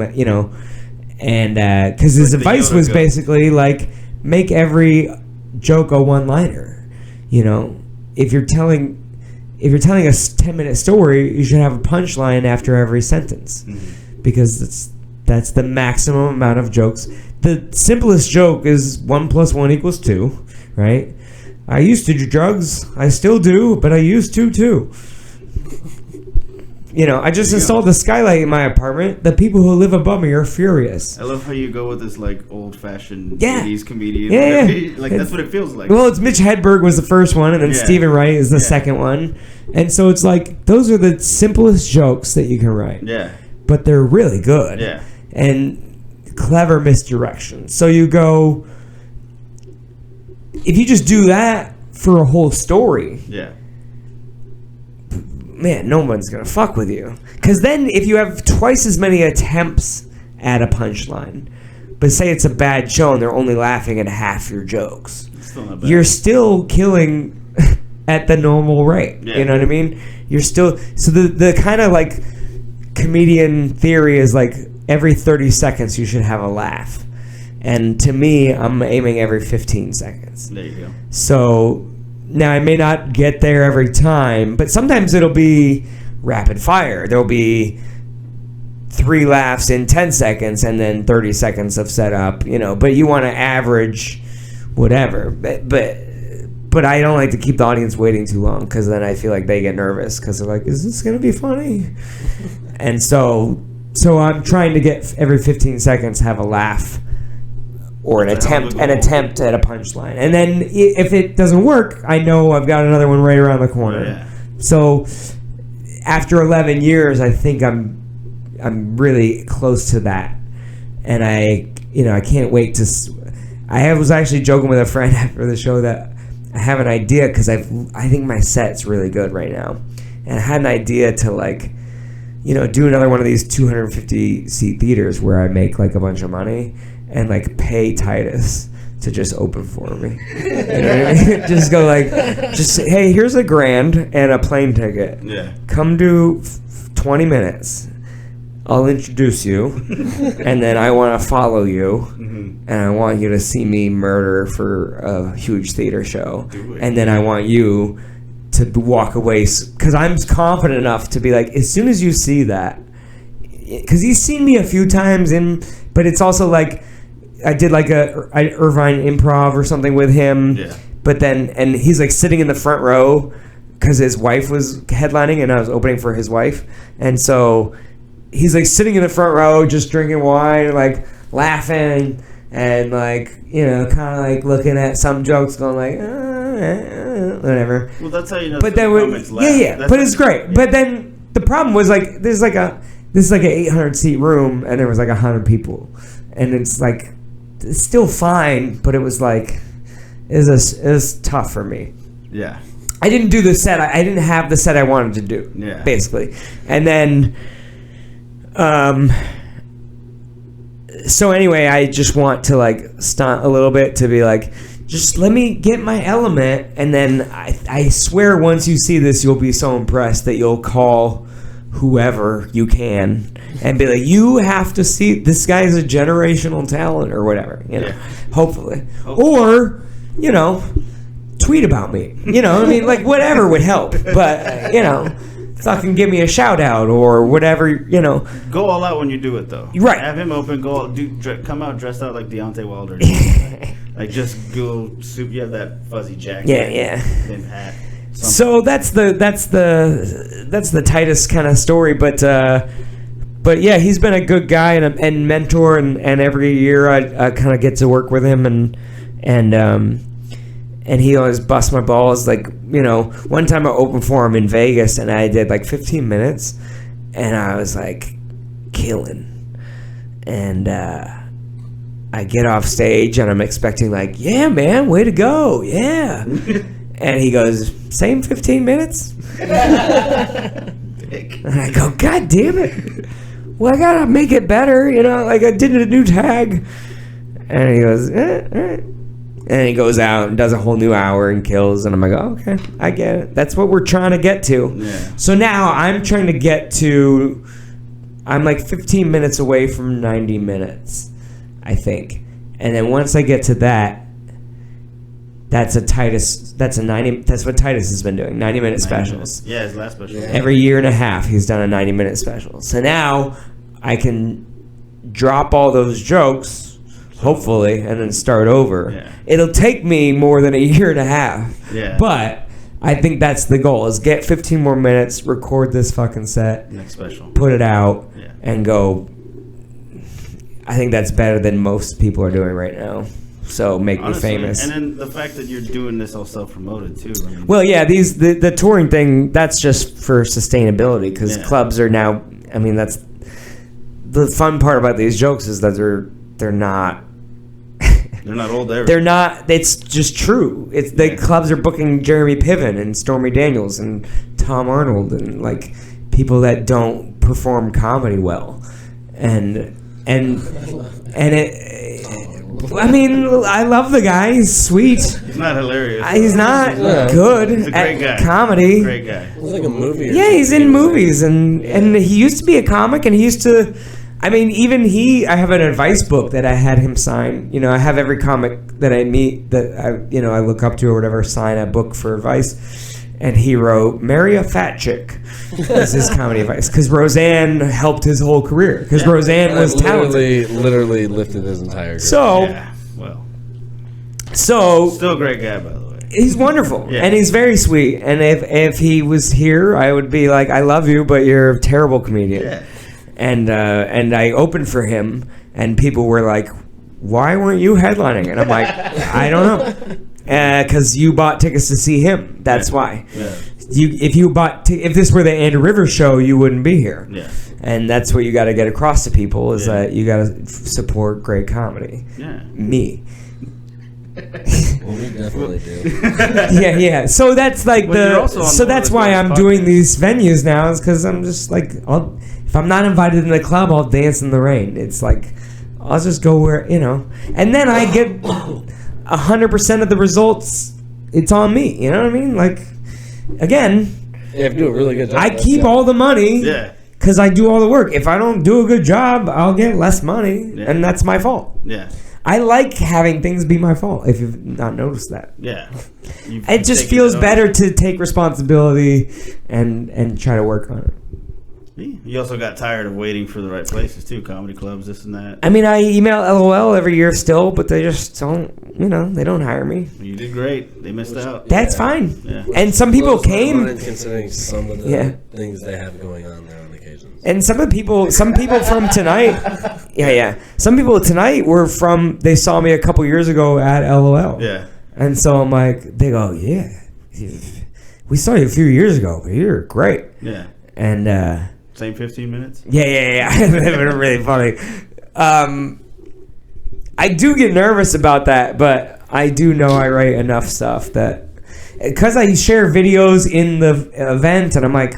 because his Like the advice Yoda was goat. basically like, make every joke a one-liner. You know, if you're telling a 10-minute story, you should have a punchline after every sentence, because that's the maximum amount of jokes. The simplest joke is 1 + 1 = 2, right? I used to do drugs. I still do, but I used to too. You know, I just installed the skylight in my apartment. The people who live above me are furious. I love how you go with this like old-fashioned Yeah. 80s comedian. Yeah. Like that's what it feels like. Well, it's Mitch Hedberg was the first one, and then Yeah. Stephen Wright is the Yeah. second one. And so it's like, those are the simplest jokes that you can write. Yeah. But they're really good. Yeah. And clever misdirection. So you go, if you just do that for a whole story, Yeah. man, no one's going to fuck with you. Because then if you have twice as many attempts at a punchline, but say it's a bad show and they're only laughing at half your jokes, It's still not bad. you're still killing at the normal rate. Yeah. You know what I mean? You're still... So the kind of like comedian theory is like every 30 seconds you should have a laugh. And to me, I'm aiming every 15 seconds. There you go. So now I may not get there every time, but sometimes it'll be rapid fire. There'll be 3 laughs in 10 seconds and then 30 seconds of setup, you know, but you want to average whatever. But I don't like to keep the audience waiting too long, because then I feel like they get nervous because they're like, is this going to be funny? And so I'm trying to get every 15 seconds have a laugh or an That's a hell of attempt a goal. at a punchline. And then if it doesn't work, I know I've got another one right around the corner. Yeah. So after 11 years, I think I'm really close to that. and I can't wait to. I was actually joking with a friend after the show that I have an idea because I think my set's really good right now, and I had an idea to like, do another one of these 250 seat theaters where I make like a bunch of money and like pay Titus to just open for me. You know what I mean? Just go like, say, hey, here's $1,000 and a plane ticket. Yeah. Come do 20 minutes. I'll introduce you, and then I want to follow you, and I want you to see me murder for a huge theater show, and then I want you to walk away, because I'm confident enough to be like, as soon as you see that, because he's seen me a few times, but it's also like, I did like a Irvine Improv or something with him, but then, and he's like sitting in the front row, because his wife was headlining, and I was opening for his wife, and so he's like sitting in the front row, just drinking wine, like laughing, and like, kind of like looking at some jokes, going like, whatever. Well, that's how you know. But then, but it's great. Yeah. But then the problem was like, this is like an 800 seat room, and there was like 100 people, and it's like, it's still fine, but it was like, it was tough for me. Yeah. I didn't do the set. I didn't have the set I wanted to do. Yeah. Basically, and then. So anyway, I just want to like stunt a little bit to be like, just let me get my element, and then I swear once you see this, you'll be so impressed that you'll call whoever you can and be like, you have to see this guy's a generational talent or whatever, hopefully. Or, tweet about me, I mean, like whatever would help, but fucking give me a shout out or whatever, Go all out when you do it, though. Right. Have him open. Come out dressed out like Deontay Wilder. Like just go. You have that fuzzy jacket. Yeah. Thin hat. Something. So that's the Titus kind of story, but yeah, he's been a good guy and mentor, and every year I kind of get to work with him, and he always busts my balls. Like, one time I opened for him in Vegas, and I did like 15 minutes, and I was like killing. And I get off stage, and I'm expecting like, yeah, man, way to go, yeah. And he goes, same 15 minutes? And I go, God damn it. Well, I gotta make it better, like I did a new tag. And he goes, all right. And he goes out and does a whole new hour and kills. And I'm like, oh, okay, I get it. That's what we're trying to get to. Yeah. So now I'm trying to get to, I'm like 15 minutes away from 90 minutes, I think. And then once I get to that, that's what Titus has been doing, 90-minute specials. Yeah, his last special. Yeah. Every year and a half, he's done a 90-minute special. So now I can drop all those jokes, hopefully, and then start over. Yeah. It'll take me more than a year and a half. Yeah. But I think that's the goal, is get 15 more minutes, record this fucking set. Next special. Put it out, and go. I think that's better than most people are doing right now. So make Honestly, me famous. And then the fact that you're doing this all self-promoted, too. I mean, well, yeah, the touring thing, that's just for sustainability, because clubs are now, I mean, that's the fun part about these jokes is that they're not. They're not old ever. They're not. It's just true. It's the clubs are booking Jeremy Piven and Stormy Daniels and Tom Arnold and like people that don't perform comedy well, and it. I mean, I love the guy. He's sweet. He's not hilarious. He's not good he's a great at guy. comedy. Great guy. It's like a movie. Yeah, he's in movies, and he used to be a comic, and he used to. I mean, even I have an advice book that I had him sign. I have every comic that I meet that I look up to or whatever sign a book for advice. And he wrote, "Marry a fat chick." This is comedy advice because Roseanne helped his whole career because Roseanne was talented. Literally lifted his entire career. So still a great guy, by the way. He's wonderful and he's very sweet. And if he was here, I would be like, "I love you, but you're a terrible comedian." Yeah. And I opened for him, and people were like, "Why weren't you headlining?" And I'm like, "I don't know, because you bought tickets to see him. That's why." Yeah. if this were the Andrew Rivers show, you wouldn't be here. Yeah. And that's what you got to get across to people is Yeah. that you got to support great comedy. Yeah. Me. Well, we definitely do. Yeah. So that's like Well, you're also on so the that's Other why Girls I'm doing podcast. these venues now is because I'm just like, if I'm not invited in the club, I'll dance in the rain. It's like, I'll just go where, and then I get 100% of the results. It's on me. You know what I mean? Like, again, Yeah, you do a really good job. I keep all the money. Yeah. Because I do all the work. If I don't do a good job, I'll get less money, Yeah. and that's my fault. Yeah. I like having things be my fault. If you've not noticed that, Yeah. it just feels better to take responsibility and try to work on it. You also got tired of waiting for the right places too, comedy clubs, this and that. I mean, I email LOL every year still, but they just don't. They don't hire me. You did great. They missed out. That's fine. Yeah. And some people Blows my came. mind considering some of the Yeah. things they have going on there on occasions. And some people from tonight, yeah. Some people tonight were from. They saw me a couple years ago at LOL. Yeah. And so I'm like, they go, yeah, we saw you a few years ago, but you're great. Yeah. And Same 15 minutes? yeah, they were really funny. I do get nervous about that, but I do know I write enough stuff that because I share videos in the event, and I'm like,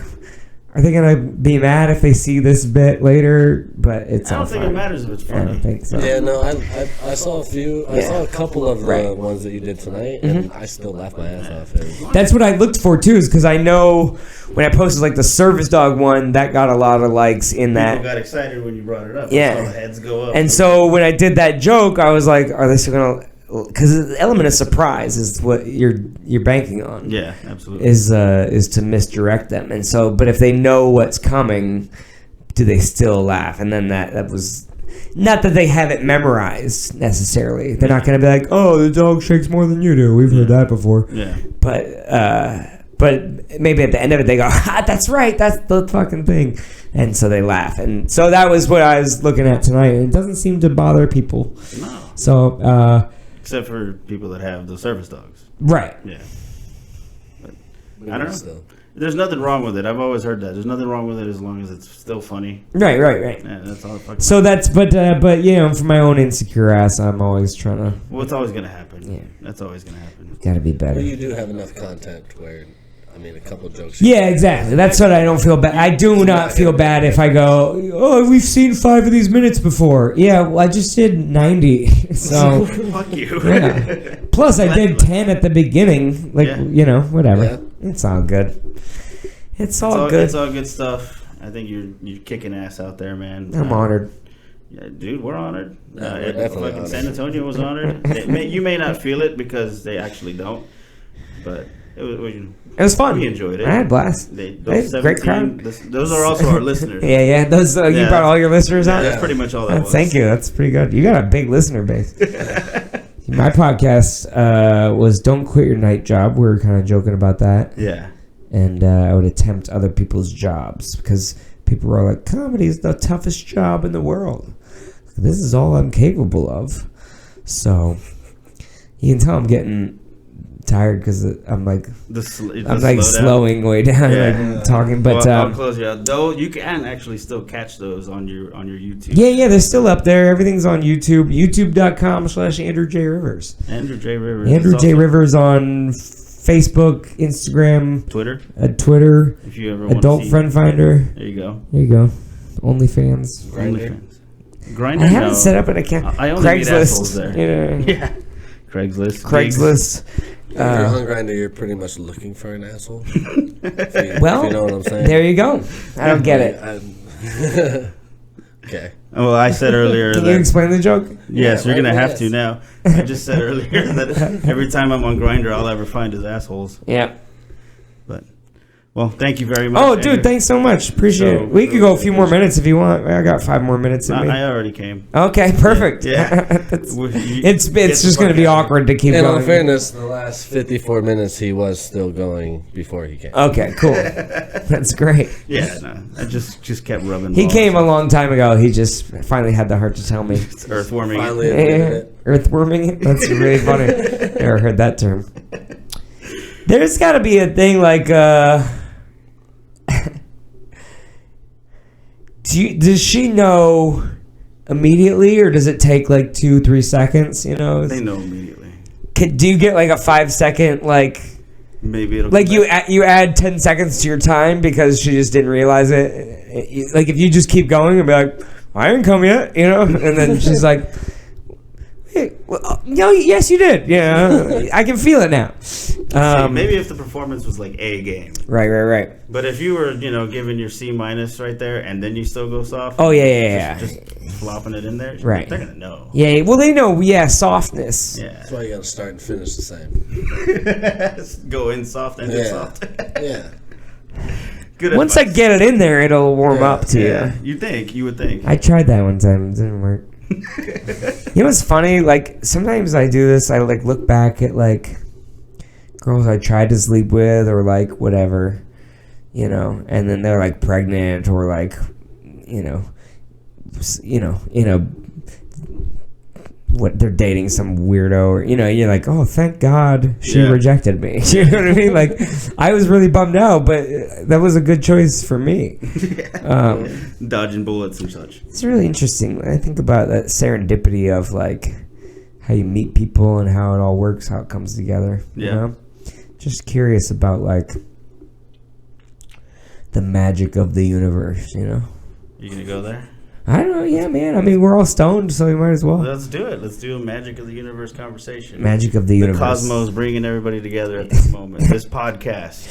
are they gonna be mad if they see this bit later? But it's I all don't think fine. it matters if it's I funny. don't think so. Yeah, no, I saw a few. I saw a couple of the Right. ones that you did tonight, and I still laughed my ass off. And That's what I looked for too, is because I know when I posted like the service dog one, that got a lot of likes in People that. got excited when you brought it up. Yeah. I saw the heads go up. And so when I did that joke, I was like, are they still gonna? Because the element of surprise is what you're banking on. Yeah, absolutely. Is to misdirect them, and so but if they know what's coming, do they still laugh? And then that was not that they have it memorized necessarily. They're not gonna be like, oh, the dog shakes more than you do. We've heard that before. Yeah. But maybe at the end of it they go, that's right, that's the fucking thing, and so they laugh. And so that was what I was looking at tonight. And it doesn't seem to bother people. No. So Except for people that have the service dogs. right. Yeah. But I don't know. There's nothing wrong with it. I've always heard that. There's nothing wrong with it as long as it's still funny. Right. Yeah, that's all. So that's but for my own insecure ass, I'm always trying to. Well, it's always gonna happen. Yeah. That's always gonna happen. Gotta be better. Well, you do have enough content where, I mean, a couple jokes. Yeah, exactly. That's what I don't feel bad. I do not feel bad if I go, oh, we've seen 5 of these minutes before. Yeah, well, I just did 90. So, Fuck you. yeah. Plus, I did 10 at the beginning. Like, Yeah. whatever. Yeah. It's all good. It's all good. It's all good stuff. I think you're kicking ass out there, man. I'm honored. Yeah, dude, we're honored. we're definitely fucking honored. San Antonio was honored. You may not feel it because they actually don't, but it was fun. We enjoyed it. I had a blast. Those Great 17 crowd. Those are also our listeners. Yeah. Those you Yeah. brought all your listeners out. That's pretty much all that was. Thank you. That's pretty good. You got a big listener base. My podcast was Don't Quit Your Night Job. We were kind of joking about that. Yeah. And I would attempt other people's jobs because people were like, comedy is the toughest job in the world. This is all I'm capable of. So you can tell I'm getting tired because I'm like slowing way down, like talking. But I'll close you out. Though you can actually still catch those on your YouTube. Yeah, they're still up there. Everything's on YouTube. YouTube.com/Andrew J. Rivers. Andrew J. Rivers. Andrew J. Rivers on Facebook, Instagram, Twitter. Twitter. If you ever want Adult to see. Friend Finder. There you go. There you go. OnlyFans. OnlyFans. Grindr. I haven't set up an account. I only meet assholes Craigslist. there. Yeah. Yeah. Craigslist. Craigslist. If you're on Grindr, you're pretty much looking for an asshole. Well, if you know what I'm saying. there you go. I don't get it. Okay. Well, I said earlier Can you that explain the joke? yes, you're gonna right, have yes. to now. I just said earlier that every time I'm on Grindr, all I ever find is assholes. Yeah. But well, thank you very much. Oh, dude, Andrew. thanks so much. Appreciate So- it. We could go a few more minutes if you want. I got 5 more minutes in me. I already came. Okay, perfect. Yeah. That's- You- it's get just the going to fuck be out of awkward to keep In all going. fairness, the last 54 minutes he was still going before he came. Okay, cool. That's great. Yeah, no, I just kept rubbing. He balls. came a long time ago. He just finally had the heart to tell me. It's earthworming. Finally admitted it. Earthworming? That's really funny. Never heard that term. There's got to be a thing like, does she know immediately, or does it take like 2-3 seconds? You know, They know immediately. do you get like a 5-second like? Maybe it'll Like come back. you add 10 seconds to your time because she just didn't realize it. Like if you just keep going and be like, I didn't come yet, you know, and then she's like, hey, well, no, yes you did, yeah, I can feel it now. See, maybe if the performance was like A game, Right. but if you were, giving your C- right there, and then you still go soft. Oh yeah. Just flopping it in there. Right. They're gonna know. Yeah, well they know, softness. Yeah. That's why you gotta start and finish the same. Go in soft and in Yeah. soft. Yeah. Good Once I advice. get it in there, it'll warm Yeah, up to Yeah. you. You would think. I tried that one time, it didn't work. You know what's funny? Like sometimes I do this. I like look back at like girls I tried to sleep with or like whatever, and then they're like pregnant or like, what they're dating some weirdo or you're like, oh thank God she Yeah. rejected me. You know what I mean? Like I was really bummed out, but that was a good choice for me. Dodging bullets and such. It's really interesting. I think about that serendipity of like how you meet people and how it all works, how it comes together. You Yeah. know? Just curious about like the magic of the universe, You gonna go there? I don't know, yeah, man. I mean, we're all stoned, so we might as well. Let's do it. Let's do a magic of the universe conversation. Magic of the The universe. cosmos bringing everybody together at this moment. This podcast.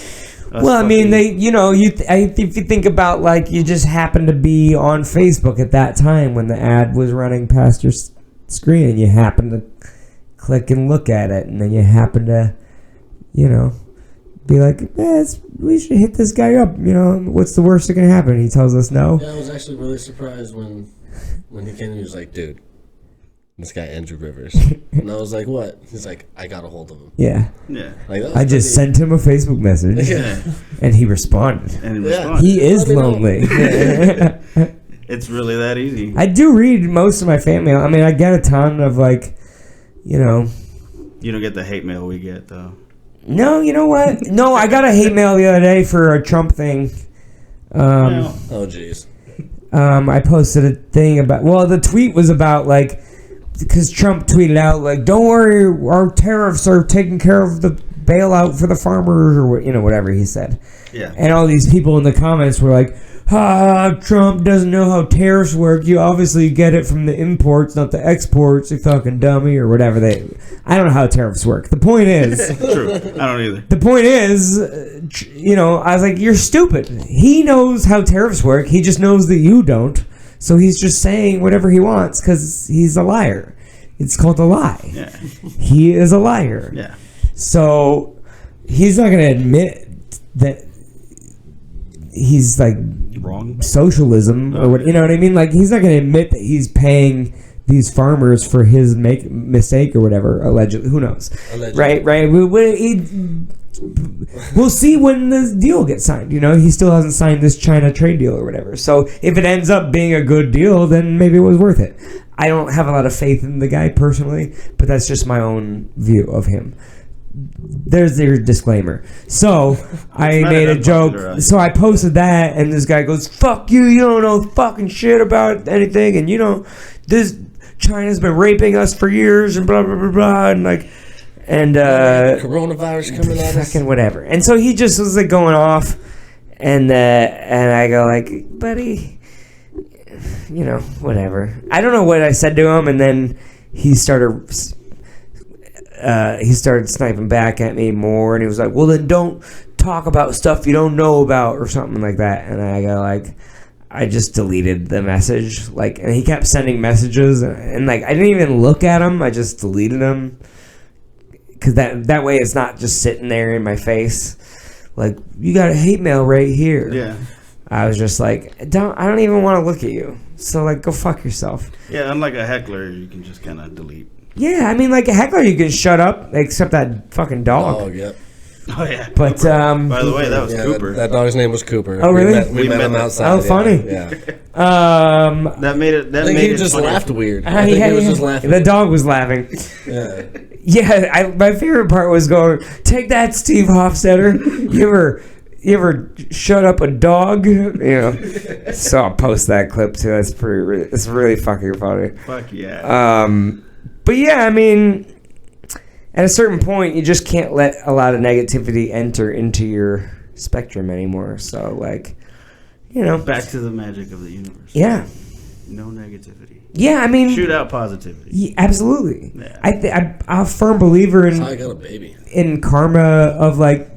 Us Well, I mean, fucking- if you think about like you just happened to be on Facebook at that time when the ad was running past your screen, and you happen to click and look at it, and then you happen to, be like, we should hit this guy up. What's the worst that can happen? He tells us no. Yeah, I was actually really surprised when he came and he was like, dude, this guy Andrew Rivers. And I was like, what? He's like, I got a hold of him. Yeah, Yeah. Like, that was I just pretty- sent him a Facebook message, Yeah. and he responded. And Yeah. respond. He is Let me know. lonely. It's really that easy. I do read most of my fan mail. I mean, I get a ton of like, You don't get the hate mail we get though. No, you know what? No, I got a hate mail the other day for a Trump thing. Well, Oh, jeez. I posted a thing about. Well, the tweet was about like, because Trump tweeted out like, "Don't worry, our tariffs are taking care of the bailout for the farmers," or whatever he said. yeah. And all these people in the comments were like, Trump doesn't know how tariffs work. You obviously get it from the imports, not the exports, you fucking dummy," or whatever. I don't know how tariffs work. The point is, True. I don't either. the point is, I was like, you're stupid. He knows how tariffs work. He just knows that you don't. So he's just saying whatever he wants because he's a liar. It's called a lie. Yeah. He is a liar. Yeah. So he's not going to admit that he's like Wrong. socialism or what, you know what I mean? Like he's not going to admit that he's paying these farmers for his mistake or whatever, allegedly. Who knows? Allegedly. Right. We'll see when the deal gets signed. He still hasn't signed this China trade deal or whatever. So if it ends up being a good deal, then maybe it was worth it. I don't have a lot of faith in the guy personally, but that's just my own view of him. There's their disclaimer. So I not made an a joke. unpopular So I posted that, and this guy goes, "Fuck you! You don't know fucking shit about anything, and this China's been raping us for years, and blah blah blah blah." And Coronavirus coming at us. fucking whatever. And so he just was like going off, and I go like, "Buddy, whatever." I don't know what I said to him, and then he started sniping back at me more, and he was like, "Well, then don't talk about stuff you don't know about," or something like that. And I go like, I just deleted the message, and he kept sending messages, and I didn't even look at them. I just deleted them because that way it's not just sitting there in my face. Like, you got a hate mail right here. Yeah. I was just like, I don't even want to look at you. So go fuck yourself. Yeah. Unlike a heckler, you can just kind of delete. Yeah, I mean, like a heckler, you can shut up, except that fucking dog. Oh, yep. Oh yeah. But By the way, that was Yeah, Cooper. that dog's name was Cooper. Oh, really? We met him outside. Oh, funny. Yeah. That made it. That I think made he it just funny. laughed weird. I think he was just laughing. The dog was laughing. Yeah. Yeah, my favorite part was going, take that, Steve Hofstetter. You ever shut up a dog? You know. So I'll post that clip too. It's really fucking funny. Fuck yeah. But yeah, I mean, at a certain point, you just can't let a lot of negativity enter into your spectrum anymore. So like, you know, back to the magic of the universe. Yeah. No negativity. Yeah, I mean, shoot out positivity. Yeah, absolutely. Yeah. I'm a firm believer in. I got a baby. In karma of like,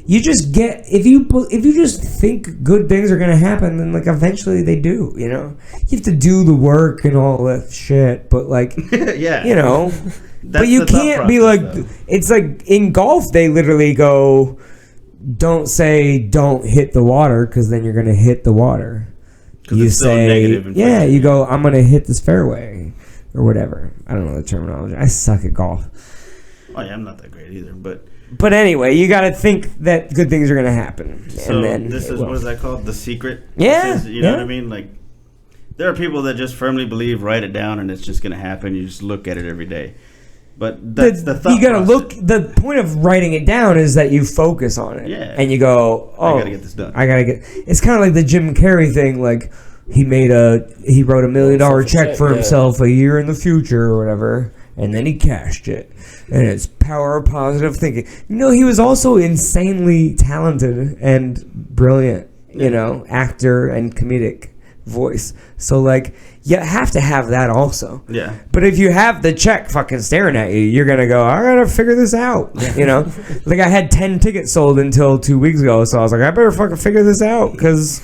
you just get if you just think good things are gonna happen, then like eventually they do. You know, you have to do the work and all that shit, but like, yeah, you know, but you can't be like, though. It's like in golf they literally go, don't say don't hit the water because then you're gonna hit the water. You say, yeah, you go, I'm going to hit this fairway or whatever. I don't know the terminology. I suck at golf. Oh, yeah, I'm not that great either. But anyway, you got to think that good things are going to happen. So and then this is, what is that called? The secret? Yeah. You know what I mean? Like, there are people that just firmly believe, write it down, and it's just going to happen. You just look at it every day. But that's the thought you got to process. look. The point of writing it down is that you focus on it. Yeah. And you go, oh, I got to get this done. It's kind of like the Jim Carrey thing. Like, he wrote $1 million check for himself a year in the future or whatever, and then he cashed it. And it's power of positive thinking. You know, he was also insanely talented and brilliant, you know, actor and comedic voice. So, like, you have to have that also. Yeah. But if you have the check fucking staring at you, you're going to go, I got to figure this out, you know? Like, I had 10 tickets sold until 2 weeks ago, so I was like, I better fucking figure this out, because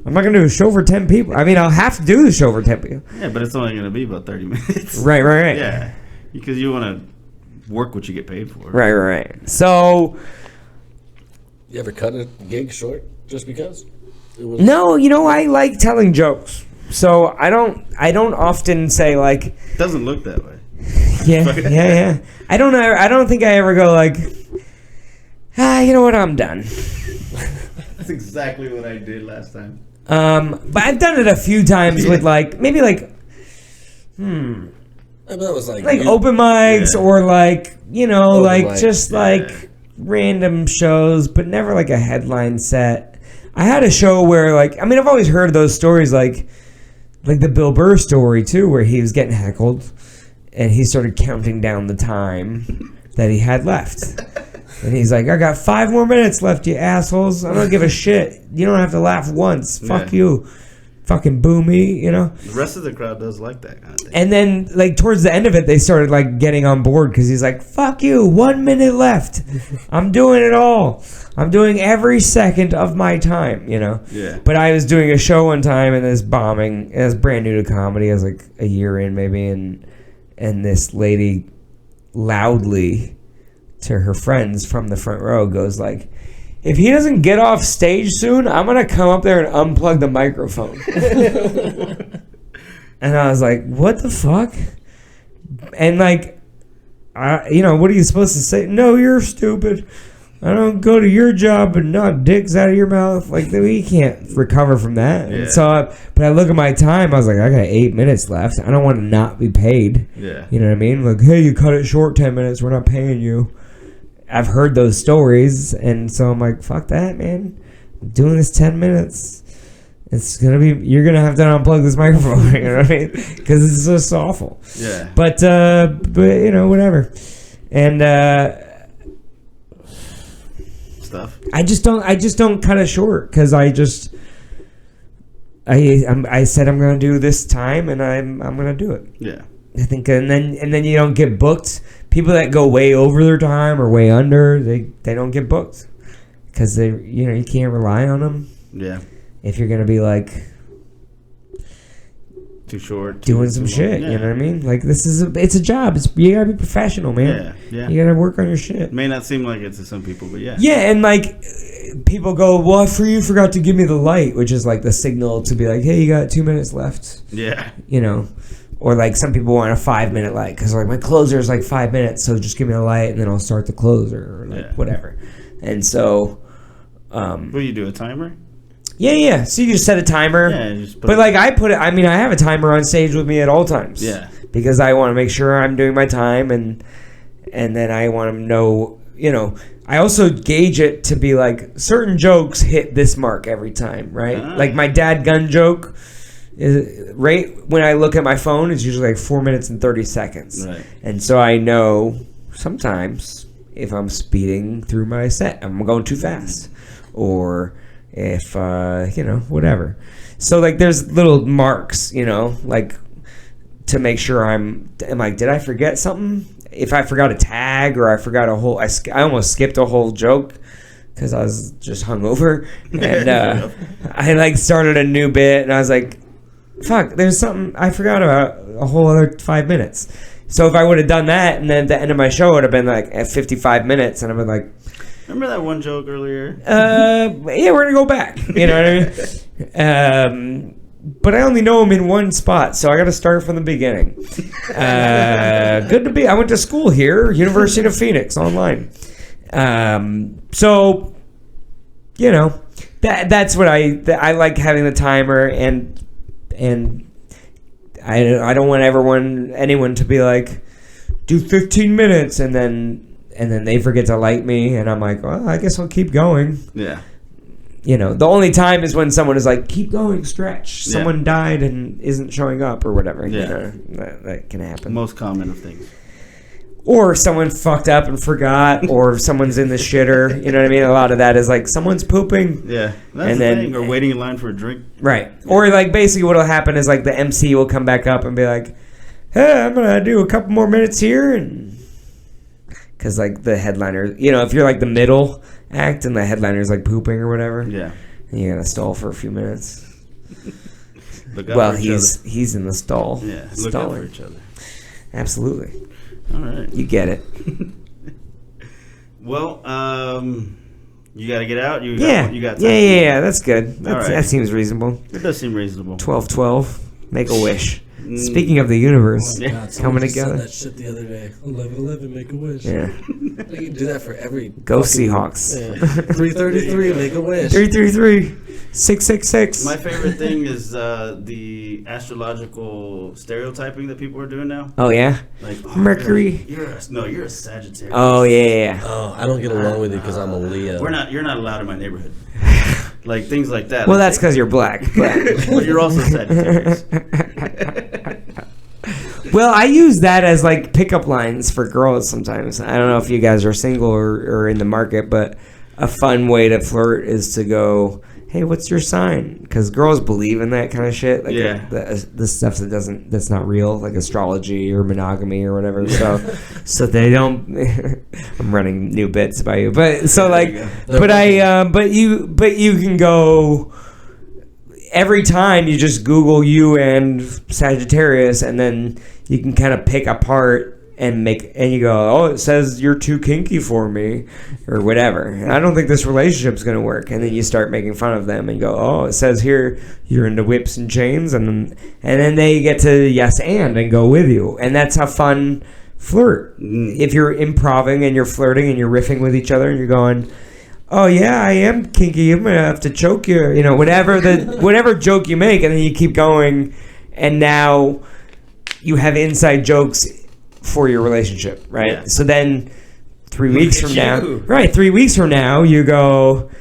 I'm not going to do a show for 10 people. I mean, I'll have to do the show for 10 people. Yeah, but it's only going to be about 30 minutes. Right. Yeah. Because you want to work what you get paid for. Right. So, you ever cut a gig short just because? No, you know, I like telling jokes. So I don't often say like. It doesn't look that way. Yeah. I don't think I ever go like, you know what, I'm done. That's exactly what I did last time. But I've done it a few times with like maybe like, That was like open mics or like, you know, open like mic, just like random shows, but never like a headline set. I had a show where like, I mean, I've always heard those stories like the Bill Burr story too, where he was getting heckled and he started counting down the time that he had left. And he's like, I got 5 more minutes left, you assholes. I don't give a shit. You don't have to laugh once. Fuck you. Fucking boo me, you know? The rest of the crowd does like that kind of thing. And then, like, towards the end of it, they started, like, getting on board because he's like, fuck you, 1 minute left. I'm doing it all. I'm doing every second of my time, you know? Yeah. But I was doing a show one time, and it was bombing. It was brand new to comedy. I was, like, a year in, maybe, and this lady loudly to her friends from the front row goes, like, if he doesn't get off stage soon, I'm going to come up there and unplug the microphone. And I was like, what the fuck? And like, you know, what are you supposed to say? No, you're stupid. I don't go to your job and knock dicks out of your mouth. Like, we can't recover from that. Yeah. And so, but I look at my time. I was like, I got 8 minutes left. I don't want to not be paid. Yeah. You know what I mean? Like, hey, you cut it short 10 minutes. We're not paying you. I've heard those stories, and so I'm like, fuck that, man. I'm doing this 10 minutes. It's gonna be, you're gonna have to unplug this microphone, you know what I mean? Because it's just awful. Yeah. But you know, whatever. And stuff. I just don't cut it short because I said I'm gonna do this time, and I'm gonna do it. Yeah. I think, and then you don't get booked. People that go way over their time or way under, they don't get booked because you can't rely on them. Yeah. If you're gonna be like too short, doing some shit, yeah. You know what I mean? Like it's a job. You gotta be professional, man. Yeah. You gotta work on your shit. It may not seem like it to some people, but yeah. Yeah, and like people go, well, you forgot to give me the light, which is like the signal to be like, hey, you got 2 minutes left. Yeah. You know. Or like some people want a 5-minute light because like my closer is like 5 minutes, so just give me the light and then I'll start the closer or like whatever. And so, what do you do? A timer? Yeah. So you just set a timer. Yeah. But like I put it. I mean, I have a timer on stage with me at all times. Yeah. Because I want to make sure I'm doing my time and and then I want to know, I also gauge it to be like certain jokes hit this mark every time, right? Like my dad gun joke is right when I look at my phone is usually like 4 minutes and 30 seconds. Right. And so I know sometimes if I'm speeding through my set, I'm going too fast, or if whatever. So like there's little marks, like to make sure I'm like, did I forget something? If I forgot a tag or I forgot a whole, I almost skipped a whole joke because I was just hungover, and I like started a new bit, and I was like, fuck, there's something I forgot about a whole other 5 minutes. So if I would have done that, and then at the end of my show it would have been like at 55 minutes, and I've been like, remember that one joke earlier? yeah, we're gonna go back. You know what I mean? But I only know him in one spot, so I got to start from the beginning. Good to be. I went to school here, University of Phoenix, online. So, that's what I like, having the timer, and I don't want anyone to be like, do 15 minutes, and then they forget to light me, and I'm like, well, I guess I'll keep going. Yeah. The only time is when someone is like, keep going, stretch. Yeah. Someone died and isn't showing up or whatever. Yeah. That can happen. Most common of things. Or someone fucked up and forgot, or someone's in the shitter. You know what I mean? A lot of that is like, someone's pooping. Yeah. That's the thing. Or waiting in line for a drink. Right. Or like basically what'll happen is like the MC will come back up and be like, hey, I'm going to do a couple more minutes here. And because like the headliner, if you're like the middle act and the headliner's like pooping or whatever, Yeah. and you gotta stall for a few minutes. Look out Well, for each he's in the stall. other. Yeah. Look out for each other. Absolutely. All right. You get it. Well, you got to get out. You got time. Yeah. That's good. All right. That seems reasonable. It does seem reasonable. 12/12. Make a wish. Speaking of the universe, Yeah. God, someone coming just said together. that shit the other day. 11:11, make a wish. Yeah. You can do that for every. Go fucking- Seahawks. Yeah. 3:33, make a wish. 333 666. My favorite thing is the astrological stereotyping that people are doing now. Oh yeah. Like Mercury. You're a Sagittarius. Oh yeah. Oh, I don't get along with you because I'm a Leo. You're not allowed in my neighborhood. Like things like that. Well, Like, that's because you're black. but you're also Sagittarius. Well, I use that as like pickup lines for girls sometimes. I don't know if you guys are single or in the market, but a fun way to flirt is to go, hey, what's your sign? Because girls believe in that kind of shit. Like Yeah. the stuff that's not real, like astrology or monogamy or whatever. So they don't. I'm running new bits by you, but so like, you but you can go. Every time you just Google you and Sagittarius, and then you can kind of pick apart and you go, oh, it says you're too kinky for me, or whatever. And I don't think this relationship's gonna work. And then you start making fun of them and go, oh, it says here you're into whips and chains, and then they get to yes and go with you, and that's a fun flirt. If you're improving and you're flirting and you're riffing with each other and you're going, oh yeah, I am kinky, I'm gonna have to choke you, whatever joke you make, and then you keep going, and now you have inside jokes for your relationship, right? Yeah. So then 3 weeks at from now, you. right? 3 weeks from now, you go,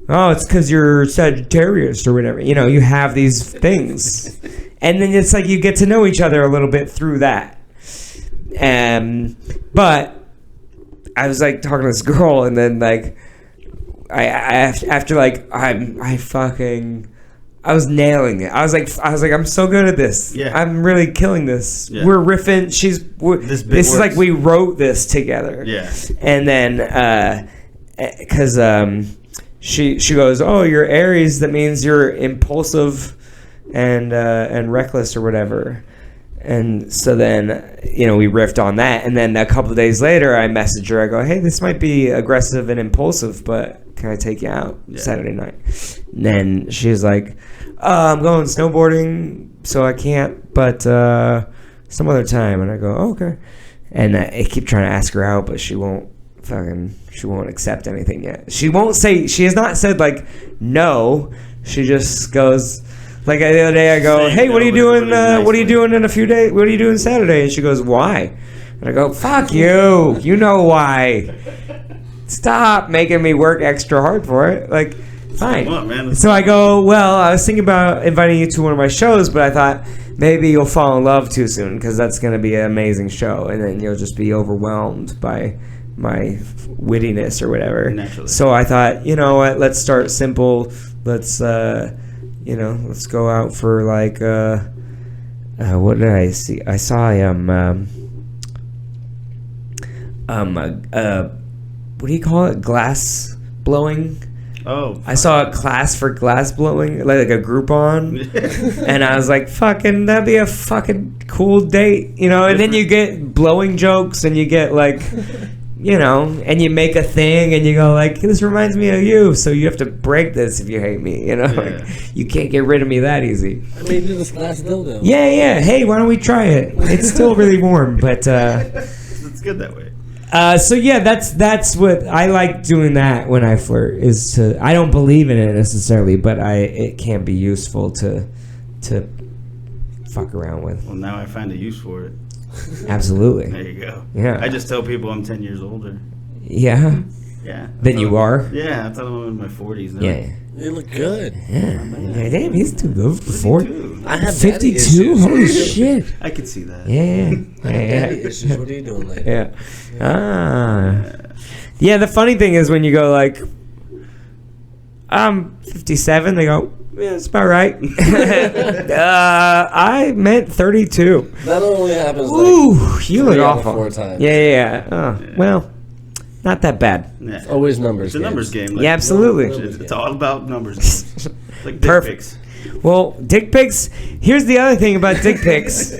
oh, it's because you're Sagittarius or whatever. You have these things, and then it's like you get to know each other a little bit through that. But I was like talking to this girl, and then like. I was nailing it. I was like, I'm so good at this. Yeah. I'm really killing this. Yeah. We're riffing. This bit This is like works. we wrote this together. Yeah. And then, because she goes, oh, you're Aries. That means you're impulsive and reckless or whatever. And so then, we riffed on that. And then a couple of days later, I messaged her. I go, hey, this might be aggressive and impulsive, but can I take you out Saturday night? And then she was like, I'm going snowboarding, so I can't, but some other time. And I go, oh, okay. And I keep trying to ask her out, but she won't accept anything yet. She has not said like no. She just goes, like the other day I go, Saying hey, what are you no, but doing? really What are you nicely. doing in a few days? What are you doing Saturday? And she goes, why? And I go, fuck you. You know why. Stop making me work extra hard for it. Like, fine. Come on, man. So I go, well, I was thinking about inviting you to one of my shows, but I thought maybe you'll fall in love too soon because that's going to be an amazing show. And then you'll just be overwhelmed by my wittiness or whatever. Naturally. So I thought, you know what, let's start simple. Let's, let's go out for like, what did I see? I saw what do you call it? Glass blowing. Oh, I saw a class for glass blowing, like a Groupon, and I was like, "Fucking, that'd be a fucking cool date," you know. And then you get blowing jokes, and you get like, you know, and you make a thing, and you go like, "This reminds me of you," so you have to break this if you hate me, you know. Yeah. Like, you can't get rid of me that easy. I made you this glass dildo. Yeah. Hey, why don't we try it? It's still really warm, but. it's good that way. So yeah, that's what I like doing. That when I flirt is to. I don't believe in it necessarily, but it can be useful to fuck around with. Well, now I find a use for it. Absolutely. There you go. Yeah. I just tell people I'm 10 years older. Yeah. Yeah. Than you are. Yeah, I tell them I'm in my 40s now. Yeah. You look good. Yeah. Damn, he's too good for 40. 52. I have daddy 52. issues. Holy shit. I could see that. Yeah. I have daddy issues. What are you doing later? Yeah. Ah. Yeah, the funny thing is when you go like, I'm 57, they go, yeah, it's about right. I meant 32. That only happens Ooh, like you look 3 out of awful. 4 times. Yeah. Oh, well, not that bad. Yeah. Always numbers. It's a numbers game. Like, Yeah, absolutely. It's all about numbers. It's like dick Perfect. pics. Well, dick pics. Here's the other thing about dick pics.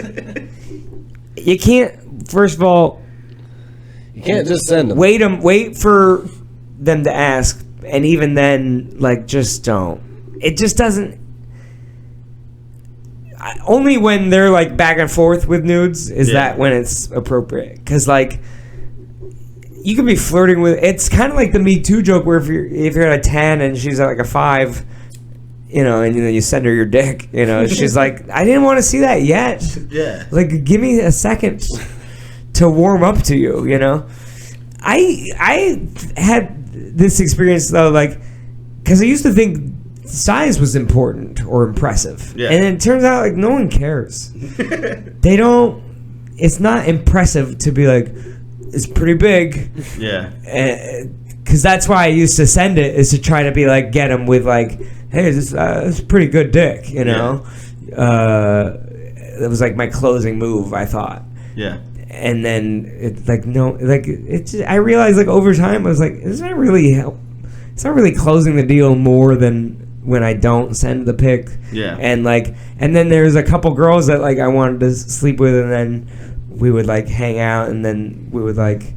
You can't. First of all, You can't just send them. wait for them to ask, and even then, like, just don't. It just doesn't. Only when they're like back and forth with nudes is that when it's appropriate. Because like, you can be flirting with. It's kind of like the Me Too joke where if you're at a 10 and she's at like a 5. You know, and then you send her your dick. You know, she's like, I didn't want to see that yet. Yeah. Like, give me a second to warm up to you. You know, I had this experience though, like, because I used to think size was important or impressive, Yeah. and it turns out like no one cares. They don't. It's not impressive to be like, it's pretty big. Yeah. Because that's why I used to send it, is to try to be like, get them with like, hey, this is a pretty good dick, you know? It was like my closing move, I thought. Yeah. And then it's like, no, like, it's just, I realized like over time, I was like, it's not really closing the deal more than when I don't send the pic. Yeah. And like, and then there's a couple girls that like I wanted to sleep with, and then we would like hang out, and then we would like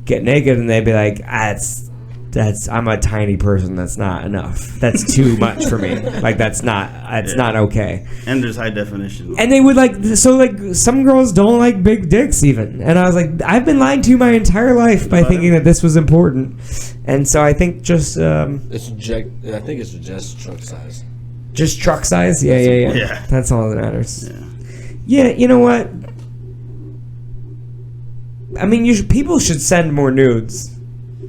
get naked, and they'd be like, I'm a tiny person. That's not enough. That's too much for me. Like that's not okay. And there's high definition. And they would like, so like some girls don't like big dicks even. And I was like, I've been lied to my entire life by thinking that this was important. And so I think just I think it's just truck size. just truck size. Yeah. Yeah. That's all that matters. Yeah. Yeah, you know what? I mean, people should send more nudes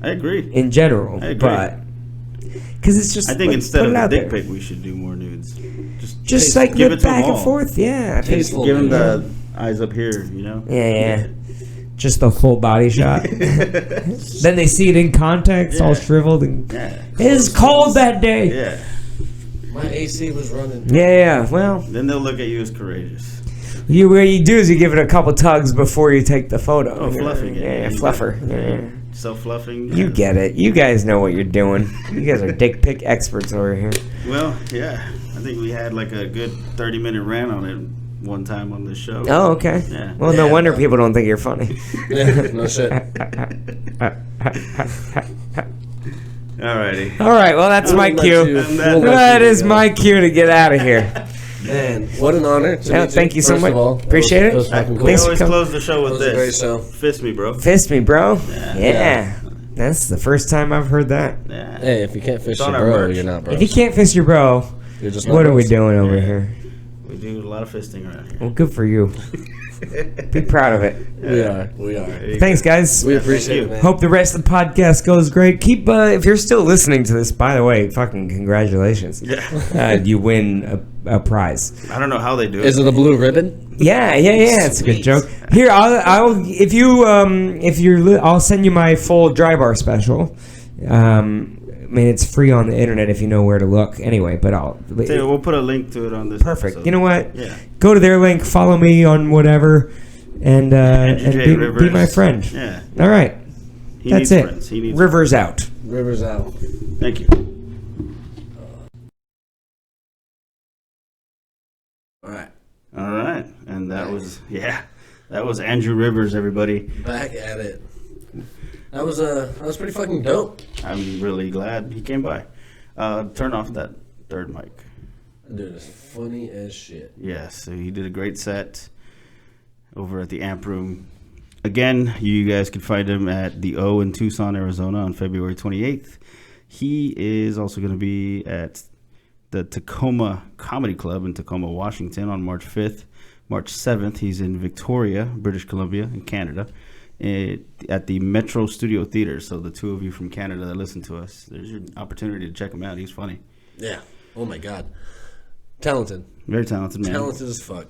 I agree. in general, I agree. but because it's just. I think like, instead put of it the out dick there. pic, we should do more nudes. Just like give the it to back them and all. forth, yeah. Tasteful. Give them the eyes up here, you know? Yeah. Just the full body shot. Then they see it in context, all Yeah. shriveled, and Yeah. it's cold that day. Yeah. My AC was running. Yeah. Well, Then they'll look at you as courageous. what you do is you give it a couple tugs before you take the photo. Oh, fluffing it. Yeah, fluffer. Yeah. Self-fluffing. You get it. You guys know what you're doing. You guys are dick pic experts over here. Well, yeah. I think we had like a good 30-minute rant on it one time on this show. Oh, okay. Yeah. Well, no wonder people don't think you're funny. Yeah, no shit. Alrighty. All right. Well, that's my We'll let cue. you- And we'll let That you is go. my cue to get out of here. Man, what an honor to Yeah, meet thank you so first much. of all. Appreciate it. It was fucking cool. We Thanks for always coming. close the show with It was a great this. show. Fist me, bro. Fist me, bro. Yeah. Yeah. That's the first time I've heard that. Yeah. Hey, if you can't fish It's on your our bro, merch. you're not bro. If you can't fist your bro, You're just not what are we bros. doing over Yeah. here? We do a lot of fisting around here. Well, good for you. Be proud of it. We are. Thanks, guys. We appreciate you. it, man. Hope the rest of the podcast goes great. Keep if you're still listening to this, by the way, fucking congratulations. Yeah. You win a prize. I don't know how they do it. Is it a blue ribbon? Yeah. It's a good Sweet. joke. Here, I'll I'll send you my full dry bar special. I mean, it's free on the internet if you know where to look. Anyway, but We'll put a link to it on this. perfect. episode. You know what? Yeah. Go to their link, follow me on whatever, and J. be Rivers. my friend. Yeah. All right. He That's needs it. friends. He needs Rivers out. Rivers out. Thank you. All right. All right. And that was Andrew Rivers, everybody. Back at it. That was pretty fucking dope. I'm really glad he came by. Turn off that third mic. Dude, it's funny as shit. Yes, so he did a great set over at the Amp Room. Again, you guys can find him at the O in Tucson, Arizona on February 28th. He is also going to be at the Tacoma Comedy Club in Tacoma, Washington on March 5th. March 7th, he's in Victoria, British Columbia, in Canada, at the Metro Studio Theater. So the two of you from Canada that listen to us, there's your opportunity to check him out. He's funny. Yeah. Oh my god. Talented. Very talented man. Talented as fuck.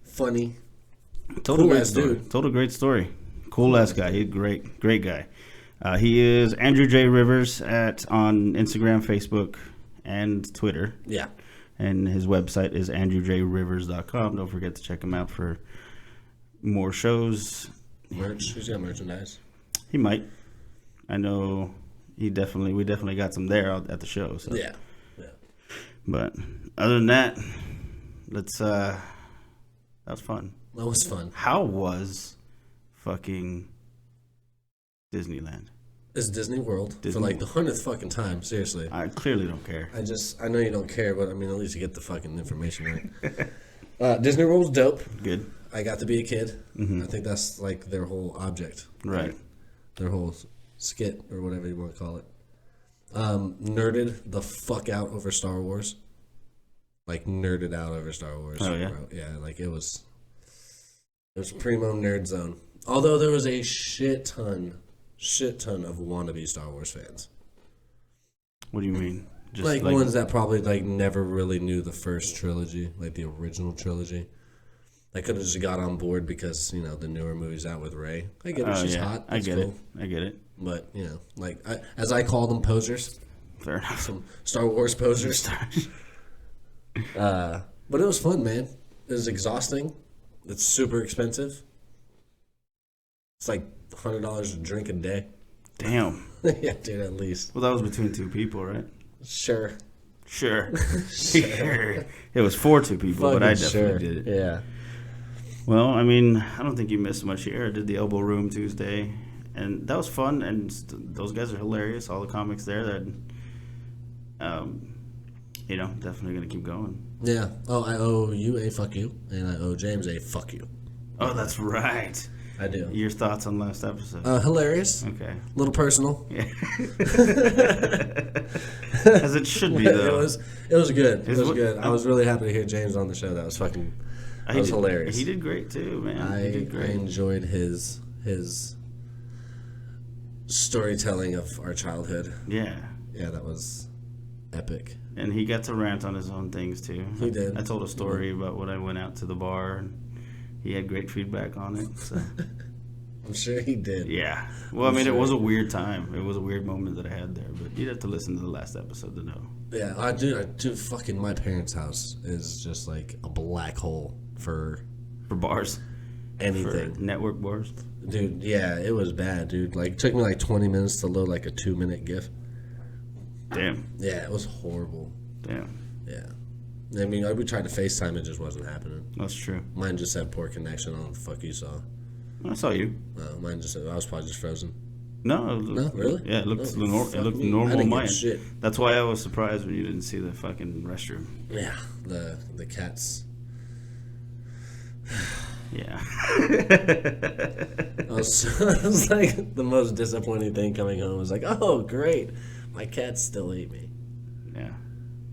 Funny. Told a Cool great ass story. dude. Told a great story. Cool ass guy. He's great guy. He is Andrew J. Rivers on Instagram, Facebook, and Twitter. Yeah. And his website is andrewjrivers.com. Don't forget to check him out for more shows. Merch. Who's got merchandise? He might. I know we definitely got some there at the show. So. Yeah. But other than that, that was fun. That was fun. How was fucking Disneyland? It's Disney World Disney for like the 100th fucking time. Seriously. I clearly don't care. I know you don't care, but I mean, at least you get the fucking information right. Disney World was dope. Good. I got to be a kid. Mm-hmm. I think that's like their whole object. Right. Their whole skit or whatever you want to call it. Nerded the fuck out over Star Wars. Like nerded out over Star Wars. Oh, yeah? Bro. Yeah, like it was primo nerd zone. Although there was a shit ton of wannabe Star Wars fans. What do you mean? Just Like ones that probably like never really knew the first trilogy, like the original trilogy. They could have just got on board because, you know, the newer movie's out with Rey. I get it, she's hot. I That's get cool. it. I get it. But, you know, like as I call them, posers. Fair enough. Some Star Wars posers. But it was fun, man. It was exhausting. It's super expensive. It's like $100 a drink a day. Damn. Yeah, dude, at least. Well, that was between two people, right? Sure. Sure. Sure. It was for two people, but I definitely did it. Yeah. Well, I mean, I don't think you missed much here. I did the Elbow Room Tuesday, and that was fun. And those guys are hilarious. All the comics there that, you know, definitely gonna keep going. Yeah. Oh, I owe you a fuck you, and I owe James a fuck you. Oh, that's right. I do. Your thoughts on last episode? Hilarious. Okay. A little personal. Yeah. As it should be, though. It was good. It was what- good. I was really happy to hear James on the show. That was fucking. That was hilarious. He did great too, man. He I did great. enjoyed his storytelling of our childhood. Yeah. Yeah, that was epic. And he got to rant on his own things too. He did. I told a story about when I went out to the bar, and he had great feedback on it. So. I'm sure he did. Yeah. Well, I mean, it was a weird time. It was a weird moment that I had there, but you'd have to listen to the last episode to know. Yeah, I do. Fucking my parents' house is just like a black hole for bars. anything. For network bars. Dude, yeah, it was bad, dude. Like, it took me like 20 minutes to load like a 2-minute GIF. Damn. Yeah, it was horrible. Damn. Yeah. I mean, we tried to FaceTime, it just wasn't happening. That's true. Mine just had poor connection. I don't know what the fuck you saw. I saw you. Mine just, I was probably just frozen. No. No, really? Yeah, it looked, Oh, it looked fuck me. I normal on didn't mine. get shit. That's why I was surprised when you didn't see the fucking restroom. Yeah, the cats. Yeah. It was like the most disappointing thing coming home. I was like, oh, great. My cats still hate me. Yeah.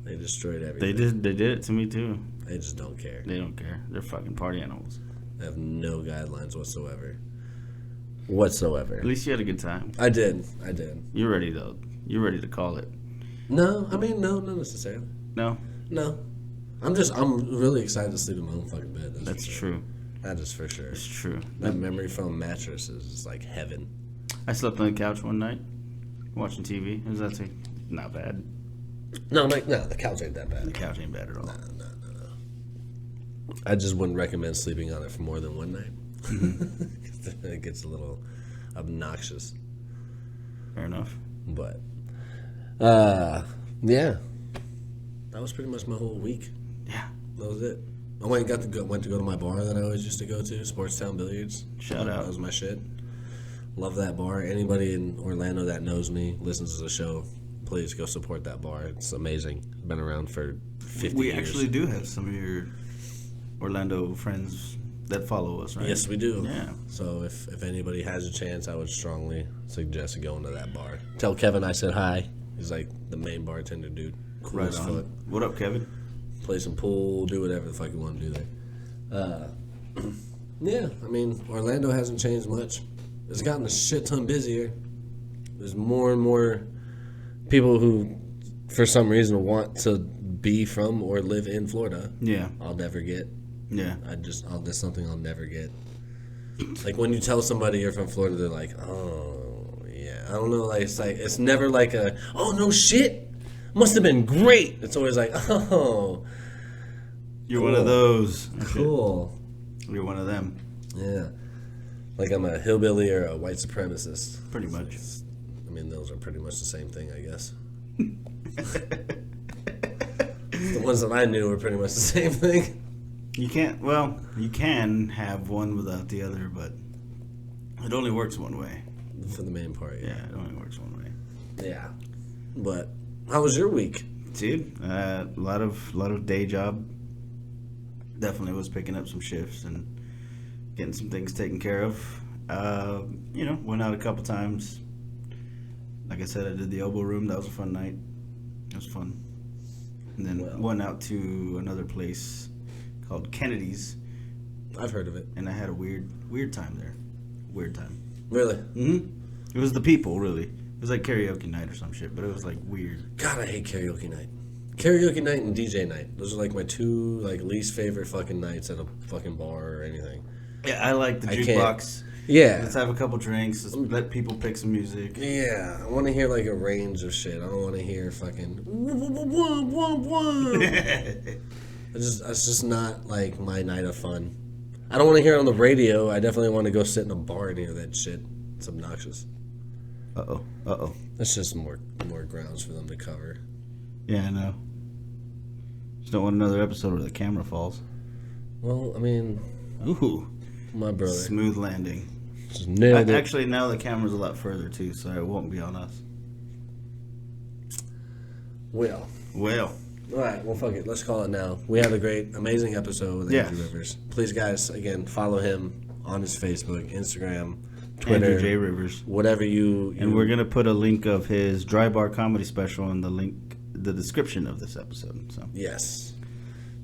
They destroyed everything. They did it to me too. They just don't care. They don't care. They're fucking party animals. They have no guidelines whatsoever. At least you had a good time. I did. You're ready, though. You're ready to call it. No, I mean, no, not necessarily. No? No. I'm really excited to sleep in my own fucking bed. That's for sure. true. That is for sure. It's true. That memory foam mattress is just like heaven. I slept on the couch one night watching TV. It was actually not bad. No, the couch ain't that The bad. couch ain't bad at all. No. I just wouldn't recommend sleeping on it for more than one night. It gets a little obnoxious. Fair enough. But, yeah. That was pretty much my whole week. Yeah. That was it. I went to go to my bar that I always used to go to, Sportstown Billiards. Shout out. That was my shit. Love that bar. Anybody in Orlando that knows me, listens to the show, please go support that bar. It's amazing. It's been around for 50 We years. actually do have some of your Orlando friends that follow us, right? Yes, we do. Yeah. So if anybody has a chance, I would strongly suggest going to that bar. Tell Kevin I said hi. He's like the main bartender dude. Cool Right as on. fuck. What up, Kevin? Play some pool, do whatever the fuck you want to do there. Yeah, I mean, Orlando hasn't changed much. It's gotten a shit ton busier. There's more and more people who, for some reason, want to be from or live in Florida. Yeah. I'll never get. Yeah. That's something I'll never get. Like when you tell somebody you're from Florida, they're like, oh, yeah. I don't know. Like it's never like a, oh, no shit. Must have been great. It's always like, oh. You're one of those. Cool. You're one of them. Yeah. Like I'm a hillbilly or a white supremacist. Pretty much. I mean, those are pretty much the same thing, I guess. The ones that I knew were pretty much the same thing. You can have one without the other, but it only works one way. For the main part, Yeah, it only works one way. Yeah. But how was your week? Dude, a lot of day job. Definitely was picking up some shifts and getting some things taken care of. Went out a couple times. Like I said, I did the Elbow Room. That was a fun night. It was fun. And then went out to another place called Kennedy's, I've heard of it. and I had a weird time there. Weird time. Really? It was the people, really. It was like karaoke night or some shit, but it was like weird. God, I hate karaoke night. Karaoke night and DJ night. Those are like my two least favorite fucking nights at a fucking bar or anything. Yeah, I like the I can't. jukebox. Yeah. Let's have a couple drinks. Let's let people pick some music. Yeah, I want to hear like a range of shit. I don't want to hear fucking. It's just not like my night of fun. I don't want to hear it on the radio. I definitely want to go sit in a bar and hear that shit. It's obnoxious. Uh-oh. That's just more grounds for them to cover. Yeah, I know. Just don't want another episode where the camera falls. Well, I mean, Ooh. my brother Smooth landing. just nailed it. Actually, now the camera's a lot further, too, so it won't be on us. Well, all right. Well, fuck it. Let's call it now. We had a great, amazing episode with Andrew Rivers. Please, guys, again, follow him on his Facebook, Instagram, Twitter, Andrew J. Rivers. whatever you. And we're going to put a link of his Dry Bar comedy special in the description of this episode. So Yes.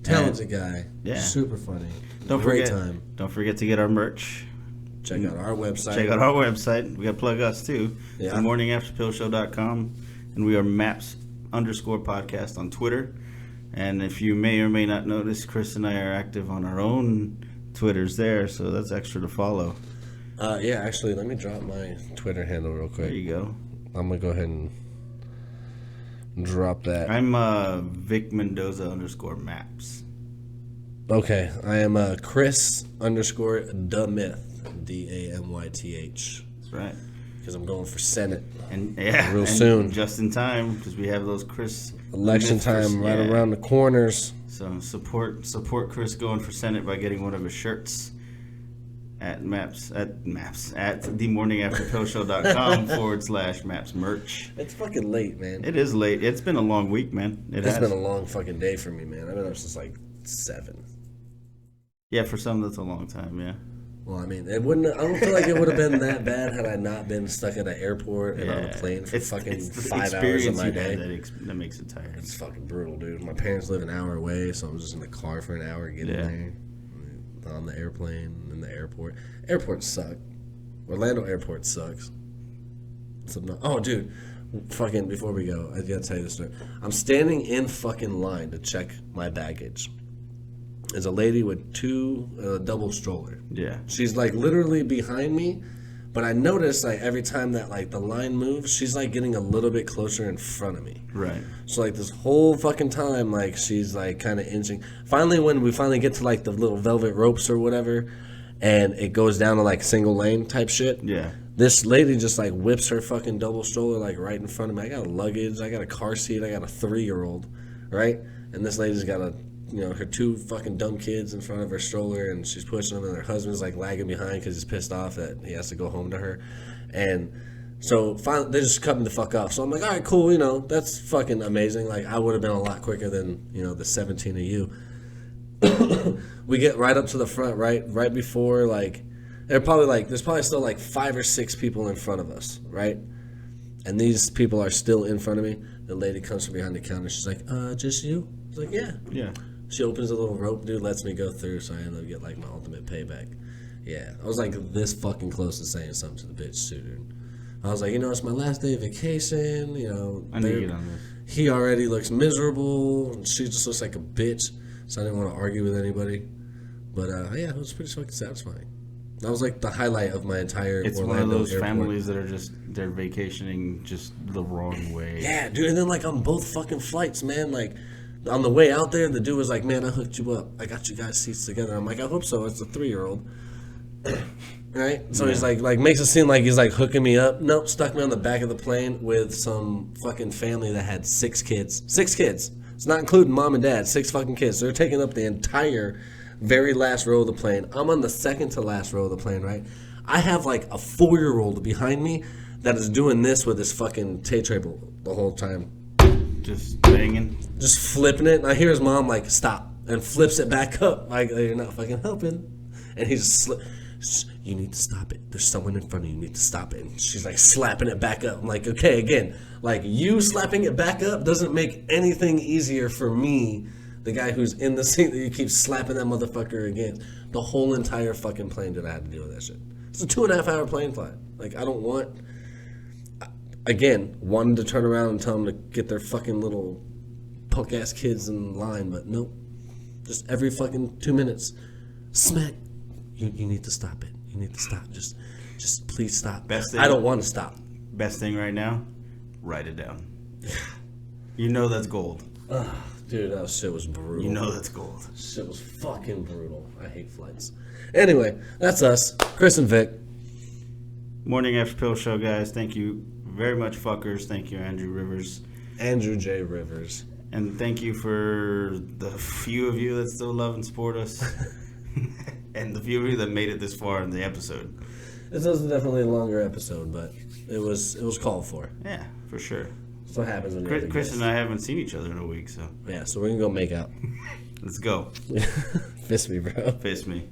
Talented guy. Yeah. Super funny. Don't Great forget, time. Don't forget to get our merch. Check out our website. Check out our website. We got to plug us too. Yeah. It's morningafterpillshow.com. And we are MAPS_podcast on Twitter. And if you may or may not notice, Chris and I are active on our own Twitters there. So that's extra to follow. Yeah, actually, let me drop my Twitter handle real quick. There you go. I'm going to go ahead and drop that. I'm Vic Mendoza _Maps. Okay, I am Chris _DeMyth, DAMYTH, That's right. because I'm going for Senate. And yeah, Real and soon. just in time because we have those Chris Election time right around the corners. So support Chris going for Senate by getting one of his shirts at themorningafterpillshow.com /maps merch. It's fucking late, man. It is late. It's been a long week, man. It's been a long fucking day for me, man. I've been up since like 7. Yeah, for some that's a long time. Yeah. Well, I mean, it wouldn't. I don't feel like it would have been that bad had I not been stuck at an airport and on a plane for fucking the 5 hours of experience my you day. had that makes it tiring. It's fucking brutal, dude. My parents live an hour away, so I'm just in the car for an hour getting there. On the airplane, in the airport. Airports suck. Orlando airport sucks. Oh, dude. Fucking, before we go, I gotta tell you this story. I'm standing in fucking line to check my baggage. There's a lady with two double stroller. Yeah. She's like literally behind me, but I notice like every time that like the line moves, she's like getting a little bit closer in front of me. Right. So like this whole fucking time, like she's like kind of inching. Finally, when we finally get to like the little velvet ropes or whatever, and it goes down to like single lane type shit. Yeah. This lady just like whips her fucking double stroller like right in front of me. I got luggage, I got a car seat, I got a 3-year-old, right? And this lady's got her two fucking dumb kids in front of her stroller, and she's pushing them, and her husband's like lagging behind because he's pissed off that he has to go home to her. And so finally, they just cut me the fuck off. So I'm like, all right, cool, that's fucking amazing. Like, I would have been a lot quicker than, the 17 of you. We get right up to the front, right before, like, there's probably still like 5 or 6 people in front of us, right? And these people are still in front of me. The lady comes from behind the counter. She's like, just you? I was like, yeah. Yeah. She opens a little rope, dude, lets me go through, so I end up getting like my ultimate payback. Yeah, I was like this fucking close to saying something to the bitch too, dude. I was like, it's my last day of vacation, I need to get on this. He already looks miserable, and she just looks like a bitch, so I didn't want to argue with anybody. But yeah, it was pretty fucking satisfying. That was like the highlight of my entire It's Orlando one of those airport. families that are they're vacationing just the wrong way. Yeah, dude, and then like on both fucking flights, man, like on the way out there, the dude was like, man, I hooked you up. I got you guys seats together. I'm like, I hope so. It's a 3-year-old. Right? So he's like makes it seem like he's like hooking me up. Nope, stuck me on the back of the plane with some fucking family that had 6 kids. 6 kids. It's not including mom and dad. 6 fucking kids. They're taking up the entire very last row of the plane. I'm on the second to last row of the plane, right? I have like a 4-year-old behind me that is doing this with his fucking tay table the whole time. Just banging. Just flipping it. And I hear his mom like, stop. And flips it back up. Like, you're not fucking helping. And he's just you need to stop it. There's someone in front of you. You need to stop it. And she's like slapping it back up. I'm like, okay, again, like you slapping it back up doesn't make anything easier for me, the guy who's in the seat that you keep slapping that motherfucker against. The whole entire fucking plane did I have to deal with that shit. It's a 2.5-hour plane flight. Like, I don't want... Again, wanted to turn around and tell them to get their fucking little punk-ass kids in line, but nope. Just every fucking 2 minutes. Smack. You need to stop it. You need to stop. Just please stop. Best thing- I don't want to stop. Best thing right now, write it down. You know that's gold. Dude, that shit was brutal. You know that's gold. Shit was fucking brutal. I hate flights. Anyway, that's us. Chris and Vic. Morning After Pill Show, guys. Thank you very much, fuckers. Thank you, Andrew Rivers. Andrew J. Rivers. And thank you for the few of you that still love and support us. And the few of you that made it this far in the episode. This was definitely a longer episode, but it was called for. Yeah, for sure. That's what happens when you're Chris and I haven't seen each other in a week, so Yeah, so we're gonna go make out. let's go. Fist me, bro. Fist me.